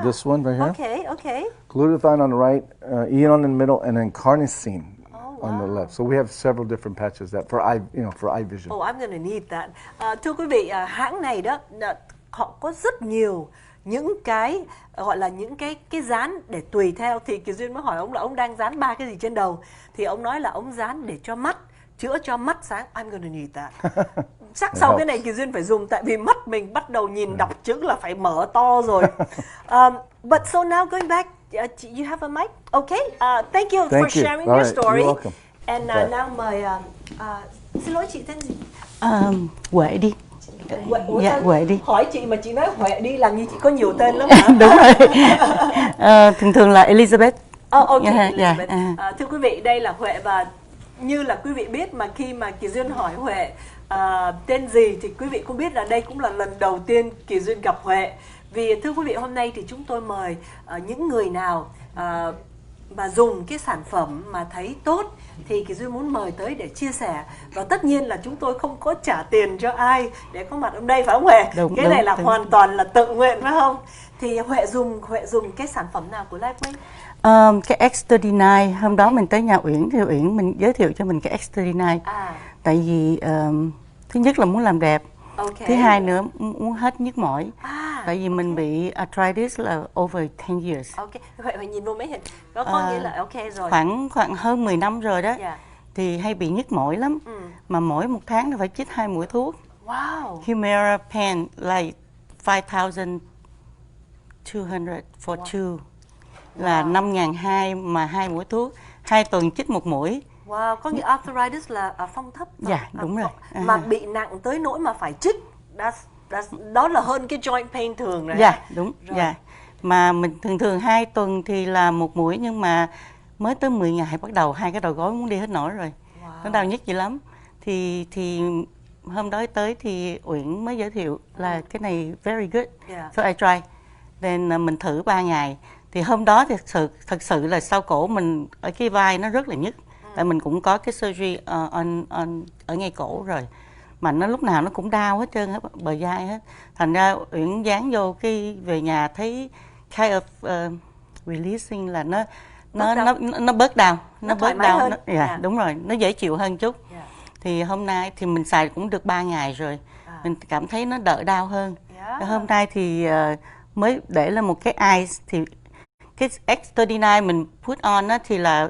This one right here. Okay. Glutathione on the right, eon in the middle, and then carnosine on the left. So we have several different patches that for eye vision. Oh, I'm gonna need that. Thưa quý vị, hãng này đó, họ có rất nhiều những cái gọi là những cái dán để tùy theo. Thì Kiều Duyên mới hỏi ông là ông đang dán 3 cái gì trên đầu, thì ông nói là ông dán để cho mắt, chữa cho mắt sáng. I'm gonna need that. Chắc sau cái này Kiều Duyên phải dùng, tại vì mắt mình bắt đầu nhìn đọc chữ là phải mở to rồi. But so now going back, you have a mic? Okay. Thank you for sharing your story. You're welcome. And now mời xin lỗi chị tên gì? Huệ đi. Dạ, Huệ đi. Hỏi chị mà chị nói Huệ đi, làm như chị có nhiều tên lắm hả? Đúng rồi. Thường là Elizabeth. Okay, Elizabeth. Thưa quý vị, đây là Huệ, và như là quý vị biết mà khi mà Kiều Duyên hỏi Huệ tên gì thì quý vị cũng biết là đây cũng là lần đầu tiên Kỳ Duyên gặp Huệ. Vì thưa quý vị, hôm nay thì chúng tôi mời những người nào mà dùng cái sản phẩm mà thấy tốt thì Kỳ Duyên muốn mời tới để chia sẻ. Và tất nhiên là chúng tôi không có trả tiền cho ai để có mặt ở đây, phải không Huệ? Cái này là hoàn toàn là tự nguyện, phải không? Thì Huệ dùng cái sản phẩm nào của Lifewave? Cái X39, hôm đó mình tới nhà Uyển thì Uyển mình giới thiệu cho mình cái X39. Tại vì thứ nhất là muốn làm đẹp, thứ hai nữa muốn hết nhức mỏi. Tại vì mình bị arthritis là over 10 years. Huệ nhìn vô mấy hình, đó có nghĩa là rồi. Khoảng hơn 10 năm rồi đó. Thì hay bị nhức mỏi lắm. Mà mỗi một tháng là phải chích 2 mũi thuốc. Wow. Humira pen like 5,200 for two. Là 5.200 mà 2 mũi thuốc, 2 tuần chích 1 mũi. Wow, có nghĩa arthritis là phong thấp. Dạ, đúng rồi. Mà bị nặng tới nỗi mà phải chích. Đó là hơn cái joint pain thường rồi. Dạ, đúng. Dạ. Mà mình thường 2 tuần thì là 1 mũi, nhưng mà mới tới 10 ngày bắt đầu 2 cái đầu gối muốn đi hết nổi rồi. Nó đau nhức dữ lắm. Thì hôm đó tới thì Uyển mới giới thiệu là cái này very good. So I try. Then mình thử 3 ngày. Thì hôm đó thật sự là sau cổ mình ở cái vai nó rất là nhức. Tại mình cũng có cái surgery ở ngay cổ rồi. Mà nó lúc nào nó cũng đau hết trơn, hết bờ vai hết. Thành ra Uyển dán vô cái về nhà thấy kind of releasing là nó bớt đau, nó bớt đau. Đúng rồi, nó dễ chịu hơn chút. Thì hôm nay thì mình xài cũng được 3 ngày rồi. Mình cảm thấy nó đỡ đau hơn. Hôm nay thì mới để là một cái ice, thì cái X39 mình put on á thì là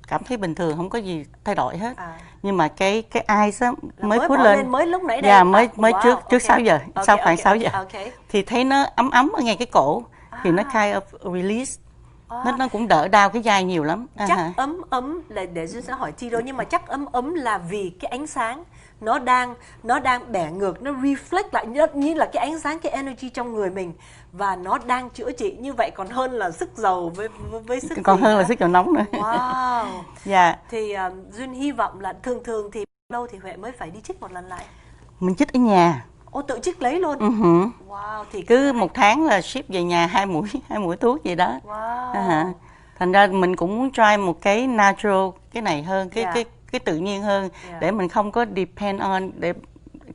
cảm thấy bình thường, không có gì thay đổi hết. Nhưng mà cái ice á mới put lên mới lúc nãy đây. Mới trước 6 giờ, sau khoảng 6 giờ. Thì thấy nó ấm ở ngay cái cổ, thì nó kind of release. Nó cũng đỡ đau cái vai nhiều lắm. Chắc ấm là để Duyên sẽ hỏi Tito, nhưng mà chắc ấm là vì cái ánh sáng nó đang bẻ ngược, nó reflect lại như là cái ánh sáng, cái energy trong người mình, và nó đang chữa trị. Như vậy còn hơn là sức dầu với sức còn hơn là sức dầu nóng nữa. Wow. Dạ. Thì Duyên hy vọng là thường thì lâu thì Huệ mới phải đi chích một lần lại? Mình chích ở nhà. Tự chích lấy luôn. Wow. Thì cứ 1 tháng là ship về nhà 2 mũi thuốc gì đó. Wow. Thành ra mình cũng muốn try một cái natural, cái này hơn, cái tự nhiên hơn, để mình không có depend on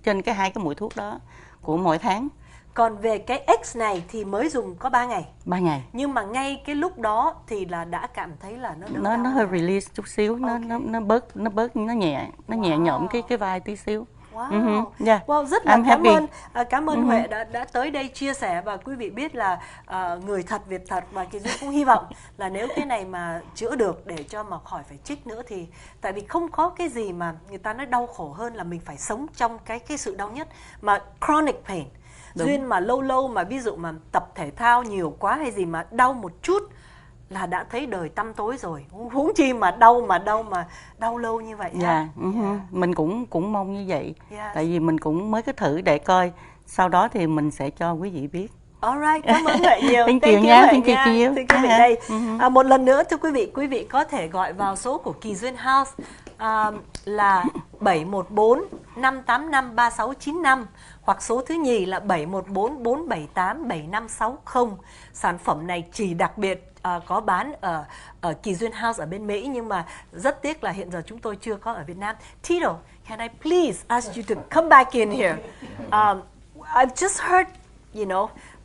trên cái 2 cái mũi thuốc đó của mỗi tháng. Còn về cái X này thì mới dùng có 3 ngày. 3 ngày. Nhưng mà ngay cái lúc đó thì là đã cảm thấy là nó hơi release chút xíu, nó bớt nó nhẹ nhõm cái vai tí xíu. Wow. Wow, rất là cảm ơn Huệ đã tới đây chia sẻ. Và quý vị biết là người thật việc thật, và Kỳ Duyên cũng hy vọng là nếu cái này mà chữa được để cho mà khỏi phải trích nữa, thì tại vì không có cái gì mà người ta nói đau khổ hơn là mình phải sống trong cái sự đau nhất, mà chronic pain. Duyên mà lâu mà ví dụ mà tập thể thao nhiều quá hay gì mà đau một chút là đã thấy đời tăm tối rồi, huống chi mà đau lâu như vậy. Mình cũng mong như vậy. Tại vì mình cũng mới có thử để coi, sau đó thì mình sẽ cho quý vị biết. Alright, cảm ơn Huệ nhiều. Thank you nha. Thưa quý vị, đây một lần nữa thưa quý vị có thể gọi vào số của Kỳ Duyên House là 714 585 3695, hoặc số thứ nhì là 714 478 7560. Sản phẩm này chỉ đặc biệt có bán ở Kỳ Duyên House ở bên Mỹ, nhưng mà rất tiếc là hiện giờ chúng tôi chưa có ở Việt Nam. Tito, can I please ask you to come back in here? I've just heard,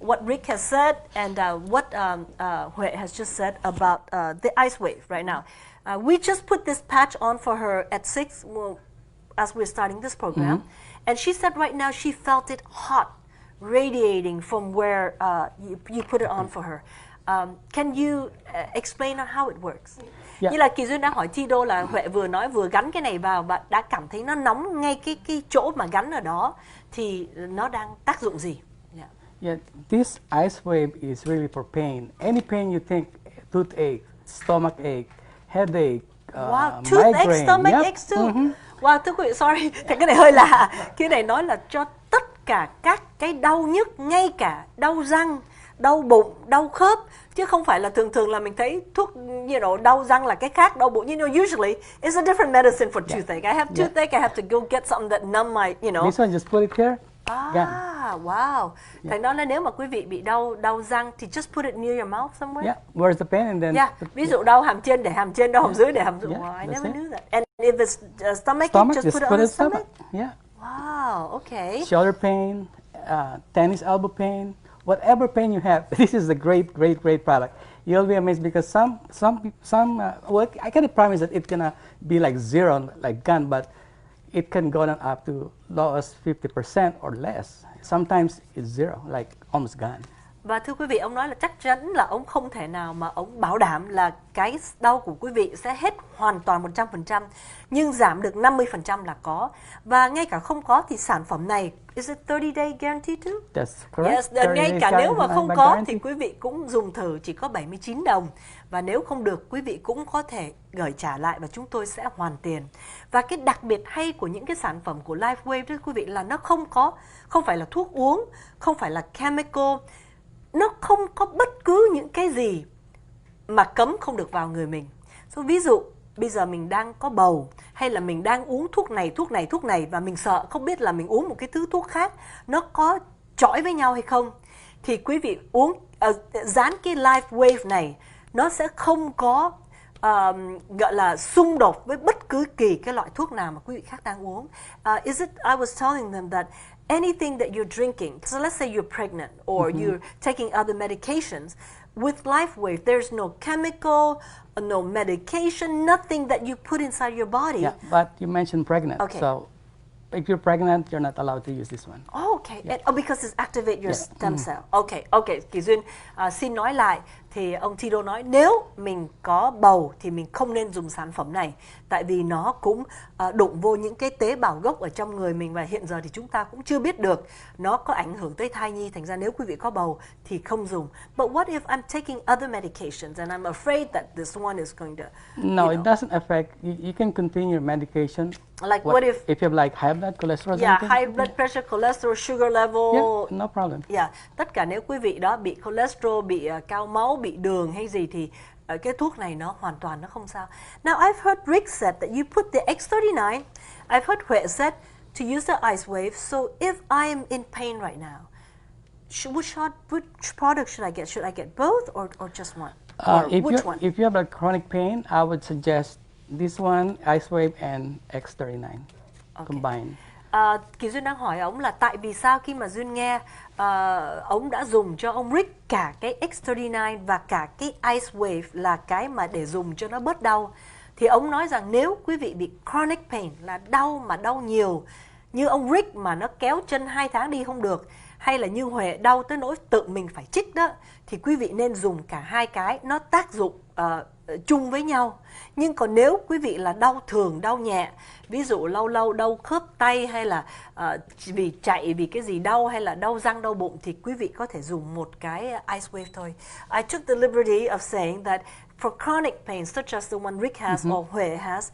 what Rick has said and what Huệ has just said about the ice wave right now. We just put this patch on for her at 6 as we're starting this program. And she said right now she felt it hot, radiating from where you put it on for her. Can you explain how it works? Như là Kỳ Duyên đã hỏi Tito là Huệ vừa nói vừa gắn cái này vào và đã cảm thấy nó nóng ngay cái chỗ mà gắn ở đó, thì nó đang tác dụng gì? This ice wave is really for pain. Any pain you think, toothache, stomach ache, headache, toothache, stomach ache too. Wow, thưa quý vị, sorry, cái này hơi lạ. Cái này nói là cho tất cả các cái đau nhức, ngay cả đau răng, đau bụng, đau khớp, chứ không phải là thường là mình thấy thuốc đau răng là cái khác, đau bụng. Usually it's a different medicine for toothache. I have toothache, I have to go get something that numb my, This one, just put it here. Gone. Wow. Thành đó là nếu mà quý vị bị đau răng thì just put it near your mouth somewhere. Yeah, where's the pain and then. Yeah, ví dụ đau hàm trên để hàm trên, đau hàm dưới để hàm dưới. Wow, I never knew that. And if it's stomach, just put it on the stomach. Yeah. Wow, okay. Shoulder pain, tennis elbow pain, whatever pain you have, this is a great product. You'll be amazed because some well, I can't promise that it's gonna be like zero, like gone, but it can go down up to low as 50% or less. Sometimes it's zero, like almost gone. Và thưa quý vị, ông nói là chắc chắn là ông không thể nào mà ông bảo đảm là cái đau của quý vị sẽ hết hoàn toàn 100%, nhưng giảm được 50% là có. Và ngay cả không có thì sản phẩm này, is it 30-day guarantee too? That's correct. Yes, ngay cả nếu mà không có thì quý vị cũng dùng thử, chỉ có 79 đồng. Và nếu không được, quý vị cũng có thể gửi trả lại và chúng tôi sẽ hoàn tiền. Và cái đặc biệt hay của những cái sản phẩm của Lifewave đó quý vị là nó không phải là thuốc uống, không phải là chemical, nó không có bất cứ những cái gì mà cấm không được vào người mình. Ví dụ bây giờ mình đang có bầu hay là mình đang uống thuốc này và mình sợ không biết là mình uống một cái thứ thuốc khác nó có chọi với nhau hay không, thì quý vị uống dán cái Lifewave này, nó sẽ không có gọi là xung đột với bất cứ kỳ cái loại thuốc nào mà quý vị khác đang uống. I was telling them that anything that you're drinking, so let's say you're pregnant or you're taking other medications, with Lifewave, there's no chemical, no medication, nothing that you put inside your body. Yeah, but you mentioned pregnant, okay. So if you're pregnant, you're not allowed to use this one. Oh, okay. Yeah. Because it's activate your stem cell. Okay. Kỳ Duyên xin nói lại, thì ông Tito nói nếu mình có bầu thì mình không nên dùng sản phẩm này, tại vì nó cũng đụng vô những cái tế bào gốc ở trong người mình, và hiện giờ thì chúng ta cũng chưa biết được nó có ảnh hưởng tới thai nhi, thành ra nếu quý vị có bầu thì không dùng. But what if I'm taking other medications and I'm afraid that this one is going to No, it doesn't affect. You can continue your medication. Like what if you have like high blood cholesterol? Yeah, high blood pressure, cholesterol, sugar level. Yeah, no problem. Yeah, tất cả nếu quý vị đó bị cholesterol, bị cao máu, bị đường hay gì thì cái thuốc này nó hoàn toàn nó không sao. Now I've heard Rick said that you put the X39. I've heard Huệ said to use the ice wave. So if I am in pain right now, which product should I get? Should I get both or just one? Or which one? If you have a chronic pain, I would suggest this one, ice wave and X39 combined. Kỳ Duyên đang hỏi ông là tại vì sao khi mà Duyên nghe ông đã dùng cho ông Rick cả cái X39 và cả cái Ice Wave là cái mà để dùng cho nó bớt đau. Thì ông nói rằng nếu quý vị bị chronic pain là đau mà đau nhiều, như ông Rick mà nó kéo chân 2 tháng đi không được, hay là như Huệ đau tới nỗi tự mình phải chích đó, thì quý vị nên dùng cả hai cái, nó tác dụng chung với nhau. Nhưng còn nếu quý vị là đau thường, đau nhẹ, ví dụ lâu đau khớp tay hay là vì chạy vì cái gì đau, hay là đau răng, đau bụng, thì quý vị có thể dùng một cái Ice Wave thôi. I took the liberty of saying that for chronic pain such as the one Rick has or Huệ has,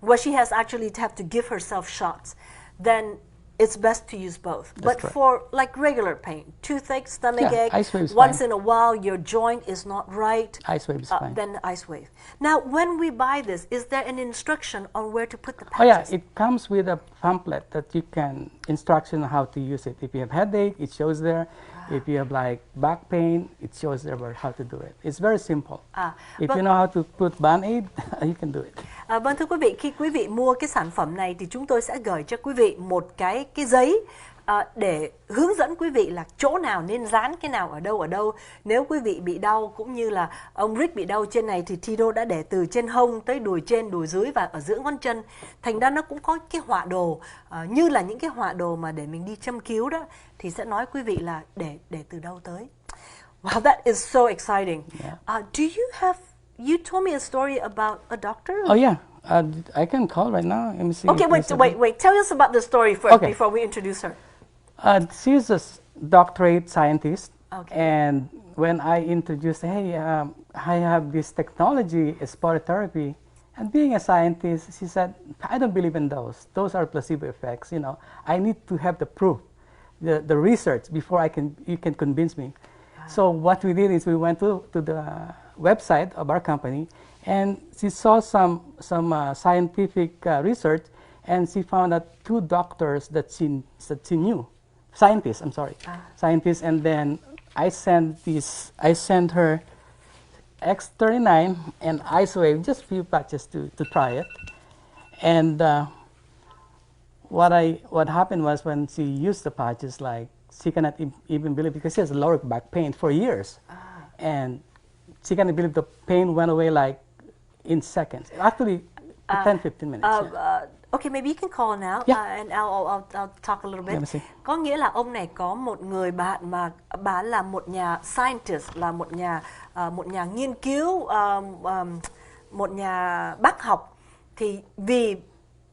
where she has actually have to give herself shots, then it's best to use both. But for like regular pain, toothache, stomach ache, once in a while your joint is not right, Ice Wave is fine. Then Ice Wave. Now, when we buy this, is there an instruction on where to put the patches? Oh yeah, it comes with a pamphlet that you can instruction on how to use it. If you have headache, it shows there. If you have like back pain, it shows there about how to do it. It's very simple. If you know how to put Band-Aid, you can do it. Vâng, thưa quý vị, khi quý vị mua cái sản phẩm này thì chúng tôi sẽ gửi cho quý vị một cái giấy để hướng dẫn quý vị là chỗ nào nên dán cái nào ở đâu. Nếu quý vị bị đau, cũng như là ông Rick bị đau trên này, thì Tito đã để từ trên hông tới đùi trên, đùi dưới và ở giữa ngón chân. Thành ra nó cũng có cái họa đồ như là những cái họa đồ mà để mình đi châm cứu đó, thì sẽ nói quý vị là để từ đâu tới. Wow, that is so exciting. Yeah. You told me a story about a doctor? Oh yeah, I can call right now. Let me see. Okay, wait. Tell us about the story first before we introduce her. She's a doctorate scientist, okay. And when I introduced, hey, I have this technology, spototherapy, and being a scientist, she said, I don't believe in those. Those are placebo effects. I need to have the proof, the research before you can convince me. So what we did is we went to the website of our company, and she saw some scientific research, and she found that two doctors that she knew, scientists. I'm sorry, scientists. And then I sent her X39 and Lifewave, just a few patches to try it. And what happened was when she used the patches, like she cannot even believe, because she has lower back pain for years, and she cannot believe the pain went away like in seconds. Actually, 10-15 minutes. Okay, maybe you can call now, and I'll talk a little bit. Có nghĩa là ông này có một người bạn mà bà là một nhà scientist, là một nhà nghiên cứu, một nhà bác học. Thì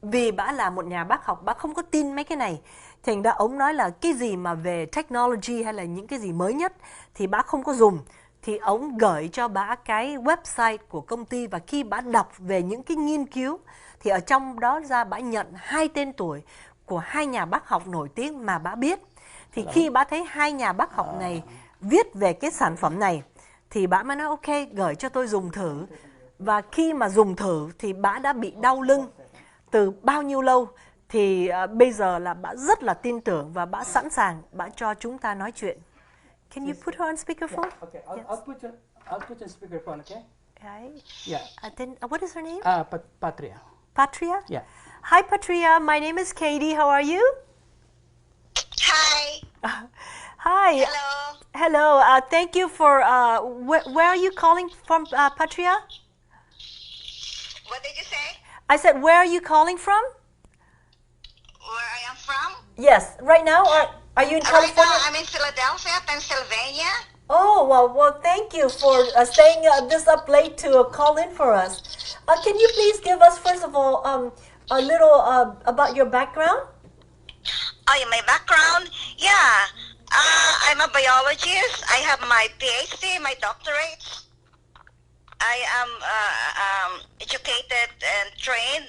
vì bà là một nhà bác học, bà không có tin mấy cái này. Thành ra ông nói là cái gì mà về technology hay là những cái gì mới nhất thì bà không có dùng. Thì ông gửi cho bà cái website của công ty, và khi bà đọc về những cái nghiên cứu thì ở trong đó ra bà nhận 2 tên tuổi của 2 nhà bác học nổi tiếng mà bà biết. Thì khi bà thấy 2 nhà bác học này viết về cái sản phẩm này thì bà mới nói ok, gửi cho tôi dùng thử. Và khi mà dùng thử thì bà đã bị đau lưng từ bao nhiêu lâu, thì bây giờ là bà rất là tin tưởng và bà sẵn sàng bà cho chúng ta nói chuyện. Can you put her on speakerphone? Yeah, okay, I'll put on speakerphone, okay? Right. Yeah. Then, what is her name? Patria. Patria? Yeah. Hi, Patria. My name is Katie. How are you? Hi. Hi. Hello. Hello. Thank you for. Where are you calling from, Patria? What did you say? I said, where are you calling from? Where I am from? Yes. Right now, are you in California? Right now, I'm in Philadelphia, Pennsylvania. Oh, well, thank you for staying this up late to call in for us. Can you please give us, first of all, a little about your background? Oh, yeah, my background? Yeah. I'm a biologist. I have my PhD, my doctorate. I am educated and trained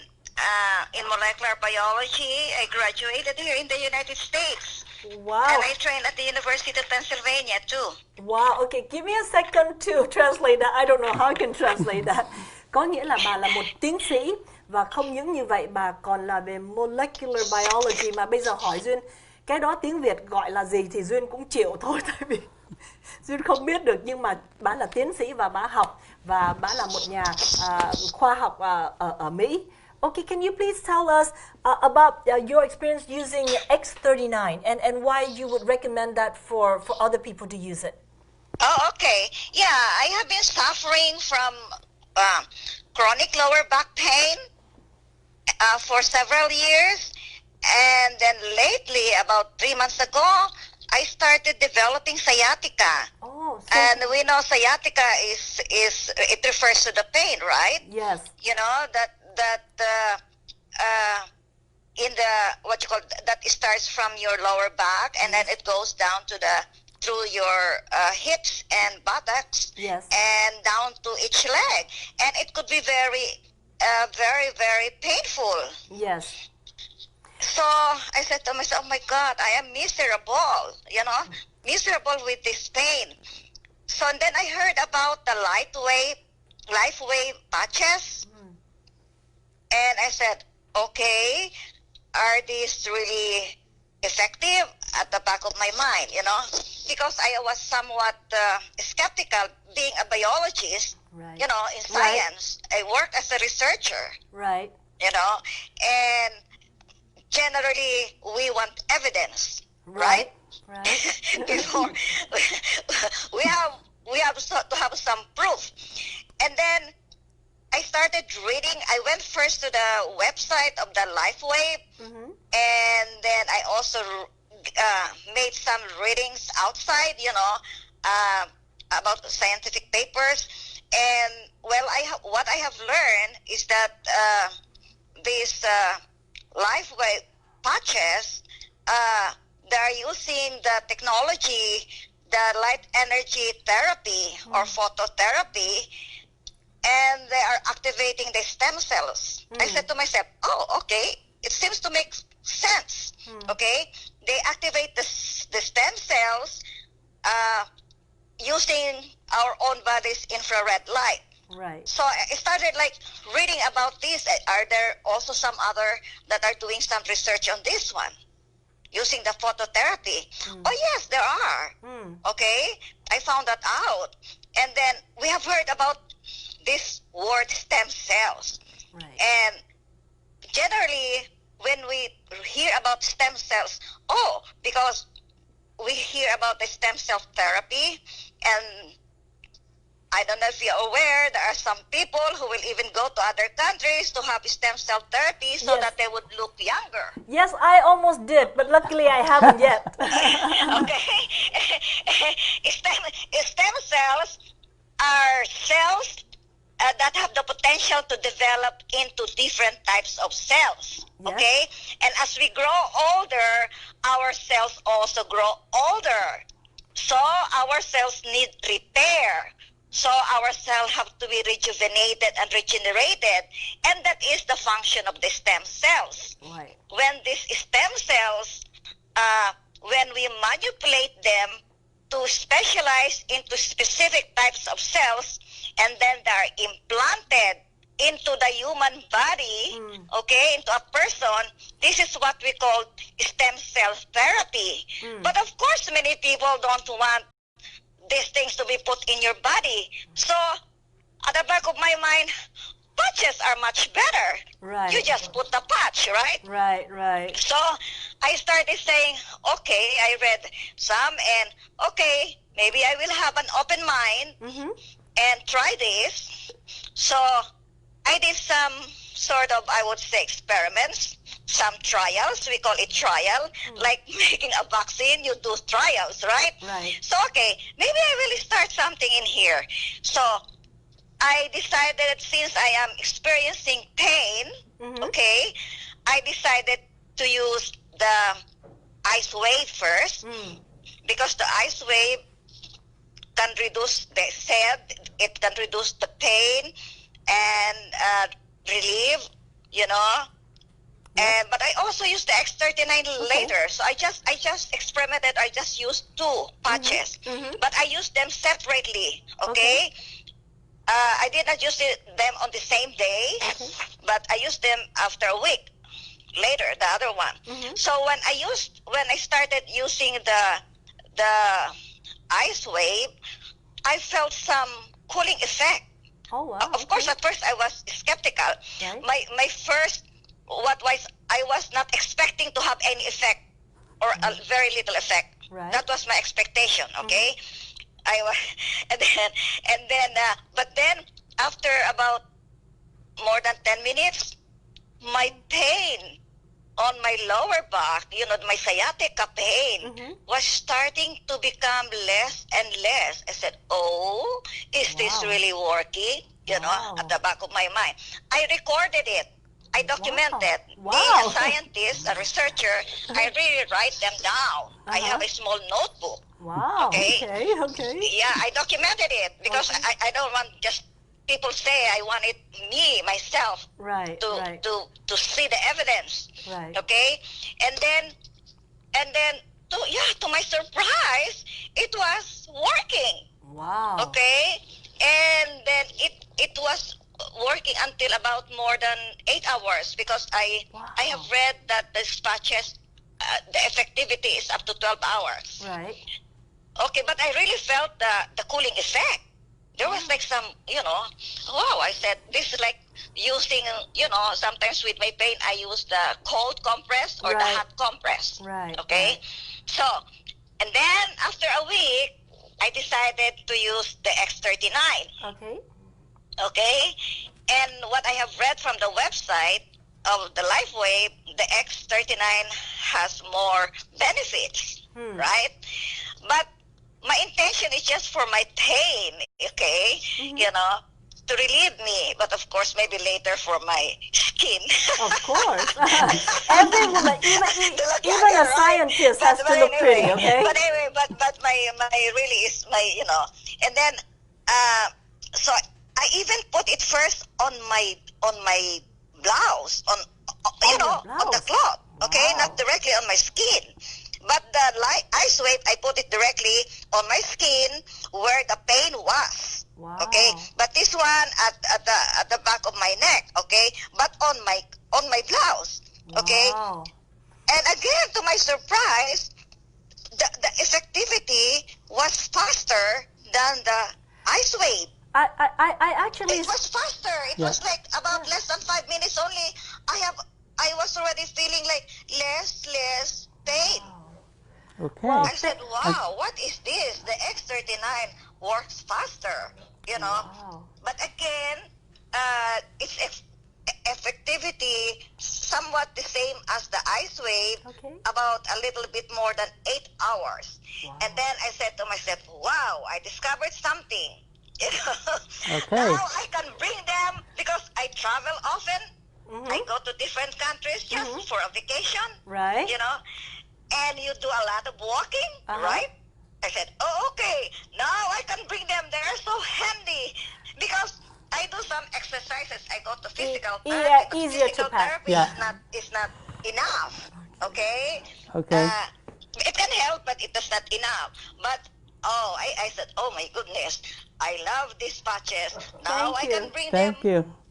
in molecular biology. I graduated here in the United States. Wow. And I trained at the University of Pennsylvania too. Wow. Okay, give me a second to translate that. I don't know how I can translate that. Có nghĩa là bà là một tiến sĩ, và không những như vậy bà còn là về molecular biology, mà bây giờ hỏi Duyên cái đó tiếng Việt gọi là gì thì Duyên cũng chịu thôi, tại vì Duyên không biết được, nhưng mà bà là tiến sĩ và bà học, và bà là một nhà khoa học ở Mỹ. Okay, can you please tell us about your experience using X39 and why you would recommend that for other people to use it? Oh, okay. Yeah, I have been suffering from chronic lower back pain for several years. And then lately, about 3 months ago, I started developing sciatica. Oh, and we know sciatica is it refers to the pain, right? Yes. You know that in the what you call that it starts from your lower back and then it goes down to through your hips and buttocks. Yes. And down to each leg, and it could be very painful. Yes. So I said to myself, oh my God, I am miserable, miserable with this pain. So and then I heard about the Lifewave patches. And I said, okay, are these really effective? At the back of my mind, because I was somewhat skeptical being a biologist, right. In science. Right. I work as a researcher. Right. And generally we want evidence, right? Right. Before we have to have some proof. And then I started reading. I went first to the website of the Lifewave, and then I also made some readings outside, about scientific papers. And well, what I have learned is that these Lifewave patches, they're using the technology, the light energy therapy or phototherapy, and they are activating the stem cells. I said to myself, oh, okay, it seems to make sense. Okay, they activate the stem cells using our own body's infrared light. Right. So I started like reading about this. Are there also some other that are doing some research on this one, using the phototherapy? Oh yes, there are. Okay, I found that out. And then we have heard about this word stem cells. Right. And generally, when we hear about stem cells, because we hear about the stem cell therapy, and I don't know if you're aware, there are some people who will even go to other countries to have stem cell therapy so Yes. that they would look younger. Yes, I almost did, but luckily I haven't yet. Okay? Stem cells are cells that have the potential to develop into different types of cells. Yes. Okay? And as we grow older, our cells also grow older. So our cells need repair. So our cells have to be rejuvenated and regenerated. And that is the function of the stem cells. Right. When these stem cells, when we manipulate them to specialize into specific types of cells, and then they're implanted into the human body, okay, into a person, this is what we call stem cell therapy. But of course, many people don't want these things to be put in your body. So, at the back of my mind, patches are much better. Right. You just put the patch, right? Right, right. So, I started saying, okay, I read some, and okay, maybe I will have an open mind and try this. So, I did some sort of, I would say, experiments, some trials. We call it trial. Like making a vaccine, you do trials, right? Right. So, okay, maybe I will start something in here. So, I decided, since I am experiencing pain, okay, I decided to use the ice wave first, because the ice wave can reduce, they said, it can reduce the pain and relieve, you know. And but I also used the X39 later. So I just experimented. I just used 2 patches, but I used them separately. Okay. I did not use them on the same day, but I used them after a week later. The other one. So when I started using the ice wave, I felt some cooling effect. Oh, wow. Of course, at first I was skeptical. Right. My first, I was not expecting to have any effect, or a very little effect. Right. That was my expectation. Okay, and then, but then after about more than 10 minutes, my pain on my lower back, you know, my sciatica pain, was starting to become less and less. I said, oh, is this really working? You know, at the back of my mind. I recorded it. I documented. Wow. Being a scientist, a researcher, I really write them down. I have a small notebook. Wow. Okay. Okay. Yeah, I documented it because I don't want just people say, I want it me, myself, Right. to see the evidence. Right. Okay? And then to my surprise, it was working. Wow. Okay? And then it was working until about more than 8 hours, because I have read that the patches, the effectivity is up to 12 hours. Right. Okay, but I really felt the cooling effect. There was like some, you know, wow, I said, this is like using, you know, sometimes with my pain, I use the cold compress or the hot compress. Right. Okay? So, and then after a week, I decided to use the X39. Okay. Okay? And what I have read from the website of the Lifewave, the X39 has more benefits, right? But my intention is just for my pain, okay? You know, to relieve me. But of course, maybe later for my skin. Of course. Every woman, even a scientist has to look pretty, okay? But anyway, but my really is my, you know. And then, so I even put it first on my blouse, on the cloth, okay, not directly on my skin. But the ice wave, I put it directly on my skin where the pain was. Wow. Okay, but this one at the back of my neck. Okay, but on my blouse. Okay, Wow. and again, to my surprise, the effectivity was faster than the ice wave. I actually It was faster. It was like about less than 5 minutes only. I was already feeling like less pain. Okay. I said, wow, what is this? The X39 works faster, you know. Wow. But again, its effectivity somewhat the same as the ice wave, Okay. about a little bit more than 8 hours. Wow. And then I said to myself, wow, I discovered something. You know? Okay. Now I can bring them because I travel often. I go to different countries just for a vacation. Right. You know, and you do a lot of walking, right? I said, oh, okay. Now I can bring them. They're so handy because I do some exercises. I go to physical therapy. But easier to physical pack. therapy is not enough. Okay. Okay. It can help, but it is not enough. But I said, oh my goodness, I love these patches. Now I can bring them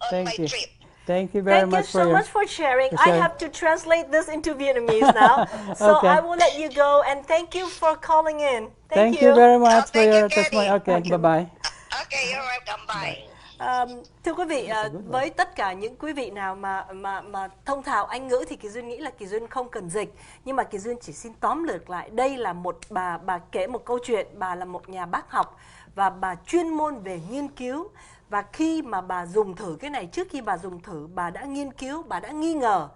on my trip. Thank you very Thank you much so much for sharing. I sharing. have to translate this into Vietnamese now. So Okay. I will let you go and thank you for calling in. Thank you very much for thank you, your testimony. Kenny. Okay, bye-bye. Okay, you're welcome. Bye. Thưa quý vị, với tất cả những quý vị nào mà thông thạo Anh ngữ thì Kỳ Duyên nghĩ là Kỳ Duyên không cần dịch, nhưng mà Kỳ Duyên chỉ xin tóm lược lại. Đây là một bà kể một câu chuyện. Bà là một nhà bác học và bà chuyên môn về nghiên cứu. Và khi mà bà dùng thử cái này, trước khi bà dùng thử, bà đã nghiên cứu, bà đã nghi ngờ.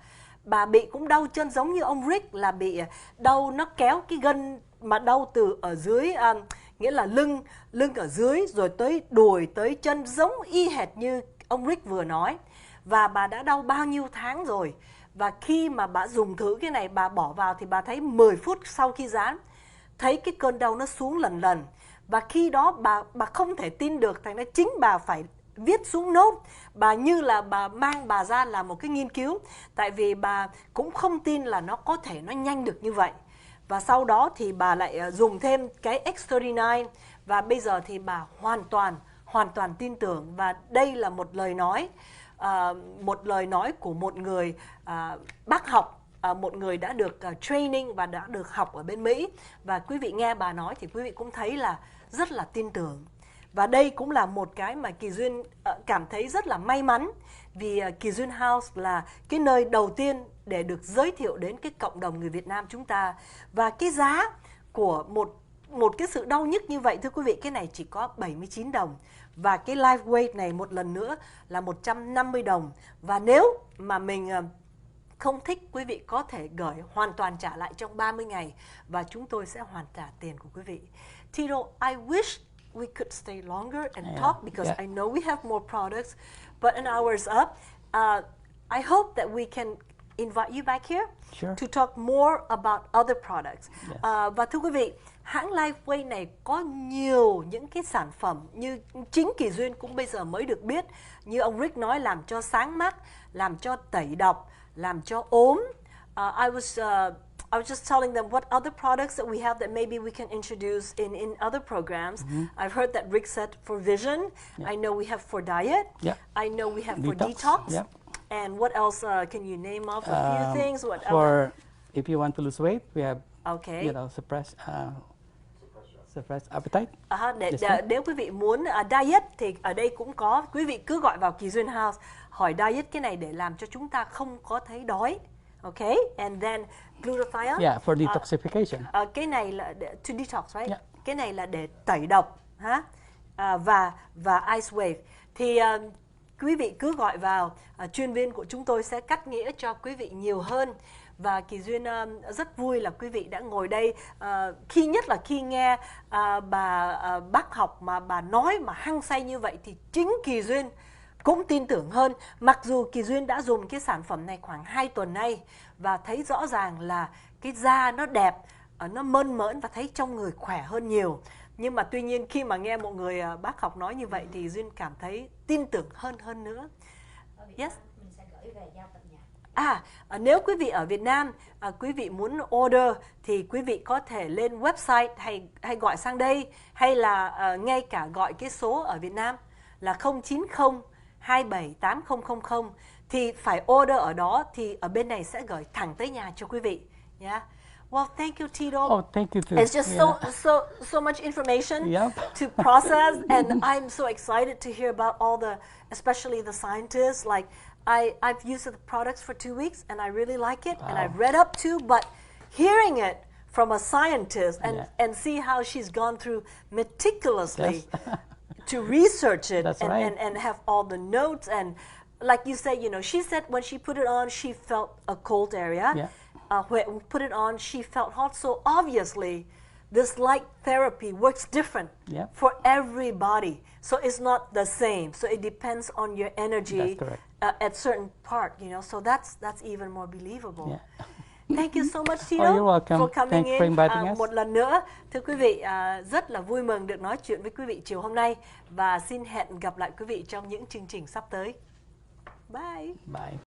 Bà bị cũng đau chân giống như ông Rick, là bị đau, nó kéo cái gân mà đau từ ở dưới, nghĩa là lưng ở dưới rồi tới đùi tới chân, giống y hệt như ông Rick vừa nói. Và bà đã đau bao nhiêu tháng rồi. Và khi mà bà dùng thử cái này, bà bỏ vào thì bà thấy 10 phút sau khi dán, thấy cái cơn đau nó xuống lần. Và khi đó bà không thể tin được, thành ra chính bà phải viết xuống nốt. Bà như là bà mang bà ra làm một cái nghiên cứu. Tại vì bà cũng không tin là nó có thể nó nhanh được như vậy. Và sau đó thì bà lại dùng thêm cái X39. Và bây giờ thì bà hoàn toàn tin tưởng. Và đây là một lời nói của một người bác học, một người đã được training và đã được học ở bên Mỹ. Và quý vị nghe bà nói thì quý vị cũng thấy là rất là tin tưởng. Và đây cũng là một cái mà Kỳ Duyên cảm thấy rất là may mắn, vì Kỳ Duyên House là cái nơi đầu tiên để được giới thiệu đến cái cộng đồng người Việt Nam chúng ta. Và cái giá của một cái sự đau nhức như vậy, thưa quý vị, cái này chỉ có 79 đồng. Và cái Lifewave này một lần nữa là 150 đồng. Và nếu mà mình không thích, quý vị có thể gửi hoàn toàn trả lại trong 30 ngày và chúng tôi sẽ hoàn trả tiền của quý vị. Tito, I wish we could stay longer and talk because I know we have more products, but an hour is up. I hope that we can invite you back here to talk more about other products. Và thưa quý vị, hãng Lifewave này có nhiều những cái sản phẩm như chính Kỳ Duyên cũng bây giờ mới được biết, như ông Rick nói, làm cho sáng mắt, làm cho tẩy độc, làm cho ốm. I was just telling them what other products that we have that maybe we can introduce in other programs. I've heard that Rick said for vision. I know we have for diet. I know we have for detox. And what else can you name off a few things? What for if you want to lose weight, we have suppress appetite. Nếu quý vị muốn diet thì ở đây cũng có. Quý vị cứ gọi vào Kỳ Duyên House hỏi diet cái này để làm cho chúng ta không có thấy đói. Okay, and then glutathione. Yeah, for detoxification. Cái này là to detox, right? Cái này là để tẩy độc, và ice wave. Thì quý vị cứ gọi vào, chuyên viên của chúng tôi sẽ cắt nghĩa cho quý vị nhiều hơn. Và Kỳ Duyên rất vui là quý vị đã ngồi đây, nhất là khi nghe bà bác học mà bà nói mà hăng say như vậy thì chính Kỳ Duyên cũng tin tưởng hơn. Mặc dù Kỳ Duyên đã dùng cái sản phẩm này khoảng 2 tuần nay và thấy rõ ràng là cái da nó đẹp, nó mơn mởn và thấy trong người khỏe hơn nhiều. Nhưng mà tuy nhiên khi mà nghe một người bác học nói như vậy thì Duyên cảm thấy tin tưởng hơn nữa. Yes. Mình sẽ gửi về giao tận nhà. Nếu quý vị ở Việt Nam, quý vị muốn order thì quý vị có thể lên website hay gọi sang đây, hay là ngay cả gọi cái số ở Việt Nam là 090 278000, thì phải order ở đó thì ở bên này sẽ gửi thẳng tới nhà cho quý vị. Yeah. Well, thank you, Tito. Oh, thank you too. It's just so much information Yep. to process, and I'm so excited to hear about all the, especially the scientists. Like I've used the products for 2 weeks, and I really like it, and I've read up too. But hearing it from a scientist and see how she's gone through meticulously to research it and have all the notes, and like you said, you know, she said when she put it on, she felt a cold area. Yeah. When we put it on, she felt hot. So obviously, this light therapy works different for everybody. So it's not the same. So it depends on your energy at certain part, you know. So that's even more believable. Yeah. Thank you so much, Tito, you're welcome. for coming Thanks for inviting us. Một lần nữa, thưa quý vị, rất là vui mừng được nói chuyện với quý vị chiều hôm nay, và xin hẹn gặp lại quý vị trong những chương trình sắp tới. Bye. Bye.